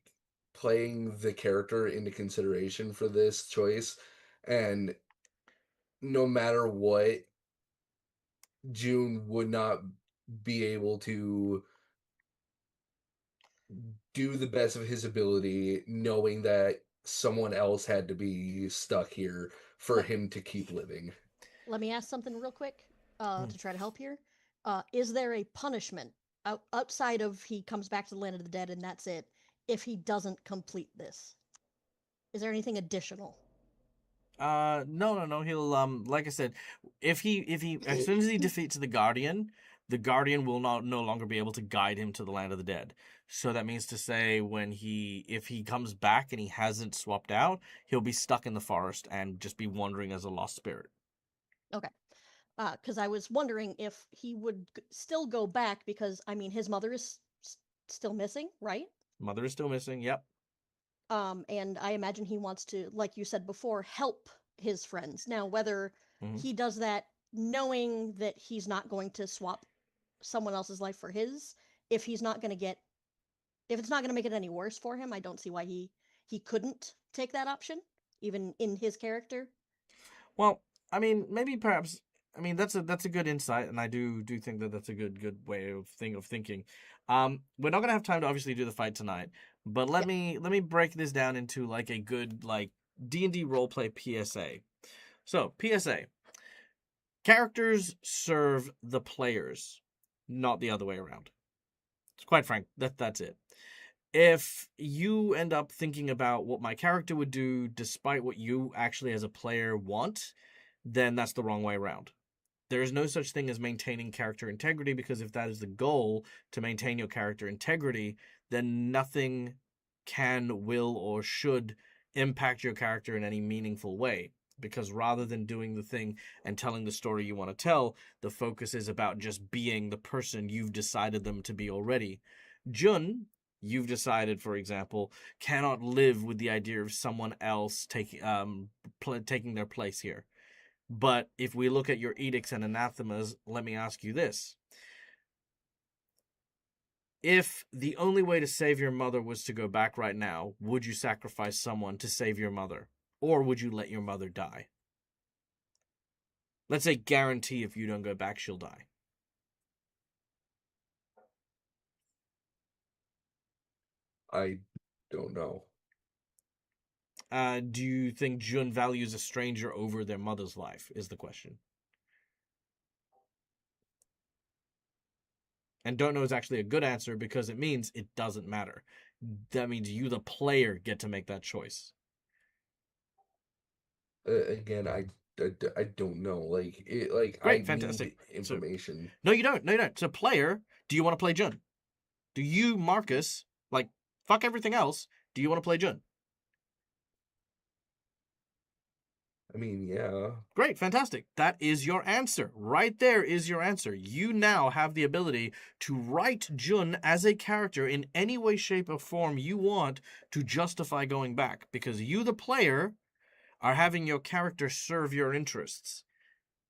playing the character into consideration for this choice, and no matter what, June would not be able to do the best of his ability, knowing that someone else had to be stuck here for Let, him to keep living. let me ask something real quick Hmm. to try to help here. Is there a punishment outside of he comes back to the land of the dead and that's it if he doesn't complete this? Is there anything additional? No. He'll like I said, if he as soon as he defeats the Guardian will not no longer be able to guide him to the land of the dead. So that means to say if he comes back and he hasn't swapped out, he'll be stuck in the forest and just be wandering as a lost spirit. Okay. Because I was wondering if he would still go back because, I mean, his mother is still missing, right? Mother is still missing. Yep. And I imagine he wants to, like you said before, help his friends. Now, whether Hmm. he does that knowing that he's not going to swap someone else's life for his, if he's not going to get, if it's not going to make it any worse for him, I don't see why he couldn't take that option, even in his character. Well, I mean, maybe perhaps. I mean, that's a good insight, and I do think that that's a good way of thinking. We're not gonna have time to obviously do the fight tonight, but let Yep. me break this down into like a good like D&D roleplay PSA. So PSA: characters serve the players, not the other way around. It's quite frank. That's it. If you end up thinking about what my character would do despite what you actually as a player want, then that's the wrong way around. There is no such thing as maintaining character integrity, because if that is the goal, to maintain your character integrity, then nothing can, will, or should impact your character in any meaningful way. Because rather than doing the thing and telling the story you want to tell, the focus is about just being the person you've decided them to be already. Jun, you've decided, for example, cannot live with the idea of someone else taking their place here. But if we look at your edicts and anathemas, let me ask you this. If the only way to save your mother was to go back right now, would you sacrifice someone to save your mother? Or would you let your mother die? Let's say guarantee if you don't go back, she'll die. I don't know. Do you think Jun values a stranger over their mother's life, is the question. And don't know is actually a good answer because it means it doesn't matter. That means you, the player, get to make that choice. Again, I don't know. I Great, fantastic. need information. No, you don't. No, you don't. So, player, do you want to play Jun? Do you, Marcus, like, fuck everything else, do you want to play Jun? I mean, yeah. Great, fantastic. That is your answer. Right there is your answer. You now have the ability to write Jun as a character in any way, shape, or form you want to justify going back, because you, the player, are having your character serve your interests.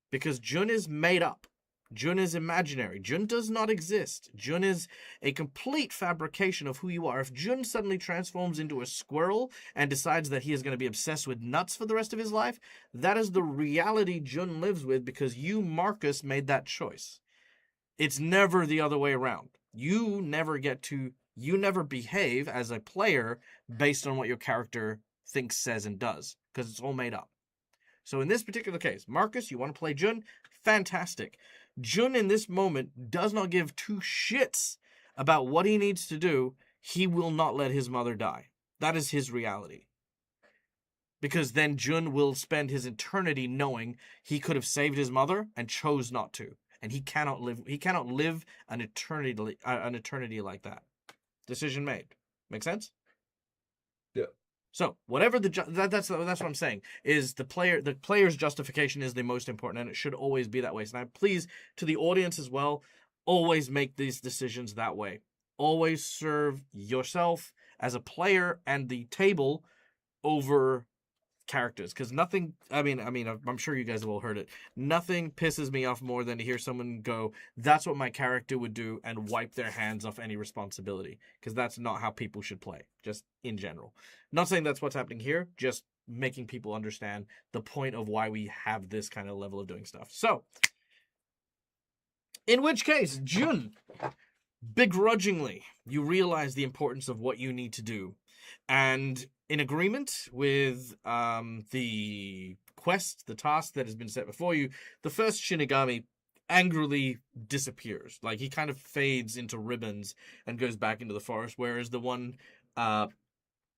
Because Jun is made up. Jun is imaginary. Jun does not exist. Jun is a complete fabrication of who you are. If Jun suddenly transforms into a squirrel and decides that he is going to be obsessed with nuts for the rest of his life, that is the reality Jun lives with because you, Marcus, made that choice. It's never the other way around. You never behave as a player based on what your character thinks, says, and does. because it's all made up. So in this particular case, Marcus, you want to play Jun? Fantastic. Jun in this moment does not give two shits about what he needs to do. He will not let his mother die. That is his reality. Because then Jun will spend his eternity knowing he could have saved his mother and chose not to. And he cannot live an eternity like that. Decision made. Make sense? Yeah. So whatever that's what I'm saying is the player's justification is the most important, and it should always be that way. So now, please, to the audience as well, always make these decisions that way. Always serve yourself as a player and the table over characters, because nothing. I mean, I'm sure you guys have all heard it. Nothing pisses me off more than to hear someone go, "That's what my character would do," and wipe their hands off any responsibility, because that's not how people should play. Just in general, not saying that's what's happening here. Just making people understand the point of why we have this kind of level of doing stuff. So, in which case, Jun, begrudgingly, you realize the importance of what you need to do, and in agreement with the quest, the task that has been set before you, the first Shinigami angrily disappears. Like, he kind of fades into ribbons and goes back into the forest, whereas the one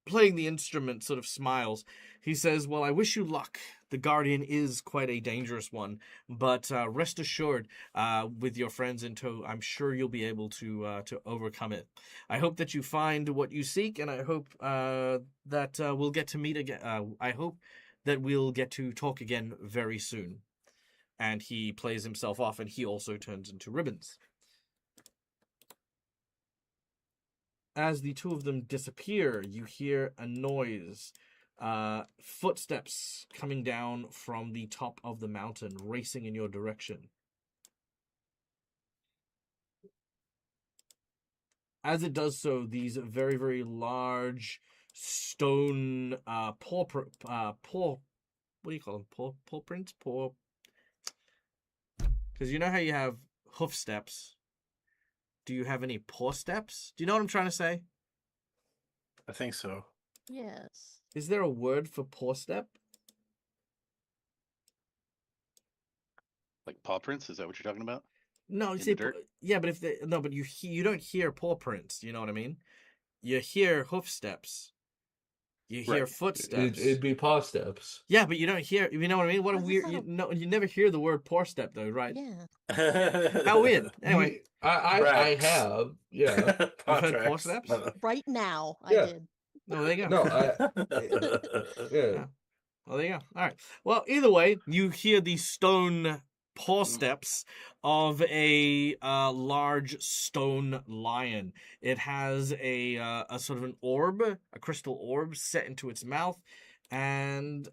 playing the instrument sort of smiles. He says, "Well, I wish you luck. The Guardian is quite a dangerous one, but rest assured, with your friends in tow, I'm sure you'll be able to overcome it. I hope that you find what you seek, and I hope that we'll get to meet again. I hope that we'll get to talk again very soon." And he plays himself off, and he also turns into ribbons. As the two of them disappear, you hear a noise. Footsteps coming down from the top of the mountain, racing in your direction. As it does so, these very, very large stone what do you call them? Paw prints? Because you know how you have hoof steps. Do you have any paw steps? Do you know what I'm trying to say? I think so. Yes. Is there a word for paw step? Like paw prints? Is that what you're talking about? No, In see, the dirt? yeah, but but you don't hear paw prints. You know what I mean? You hear hoof steps. You hear Right. footsteps. It'd be paw steps. Yeah, but you don't hear. You know what I mean? What a How's weird. this not You never hear the word paw step though, right? Yeah. How weird. Anyway, I Rex. have, yeah. You've heard paw steps? Right now, Yeah. I did. no, there you go. No, yeah. Well, there you go. All right. Well, either way, you hear the stone paw steps of a large stone lion. It has a sort of an orb, a crystal orb set into its mouth, and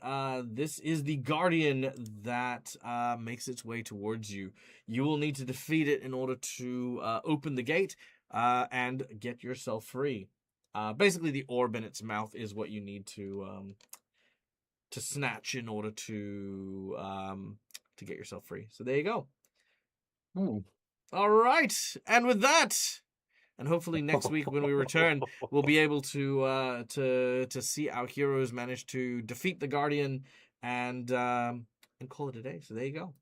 this is the guardian that makes its way towards you. You will need to defeat it in order to open the gate and get yourself free. Basically, the orb in its mouth is what you need to snatch in order to get yourself free. So there you go. All right, and with that, and hopefully next week when we return, we'll be able to see our heroes manage to defeat the Guardian and call it a day. So there you go.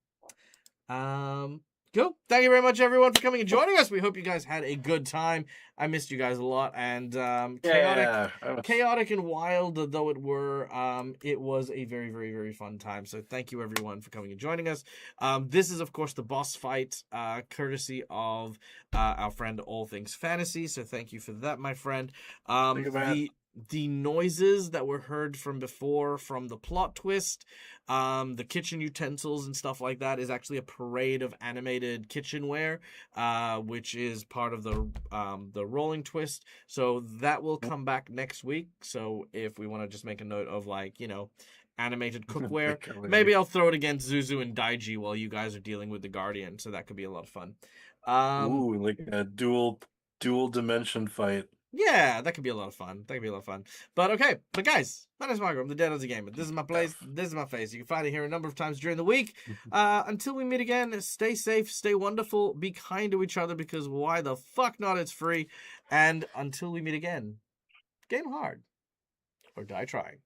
Cool. Thank you very much, everyone, for coming and joining us. We hope you guys had a good time. I missed you guys a lot, and chaotic and wild though it were, it was a very, very, very fun time. So thank you, everyone, for coming and joining us. This is, of course, the boss fight, courtesy of our friend All Things Fantasy. So thank you for that, my friend. Thank you, man. The noises that were heard from before, from the plot twist, the kitchen utensils and stuff like that, is actually a parade of animated kitchenware, which is part of the rolling twist. So that will come back next week. So if we want to just make a note of, like, you know, animated cookware, maybe I'll throw it against Zuzu and Daiji while you guys are dealing with the Guardian. So that could be a lot of fun. Ooh, like a dual dimension fight. Yeah, that could be a lot of fun. But okay, but guys, my name's Margaret. I'm the Dead Ozzy Gamer. This is my place. This is my face. You can find it here a number of times during the week. Until we meet again, stay safe, stay wonderful, be kind to each other, because why the fuck not? It's free. And until we meet again, game hard or die trying.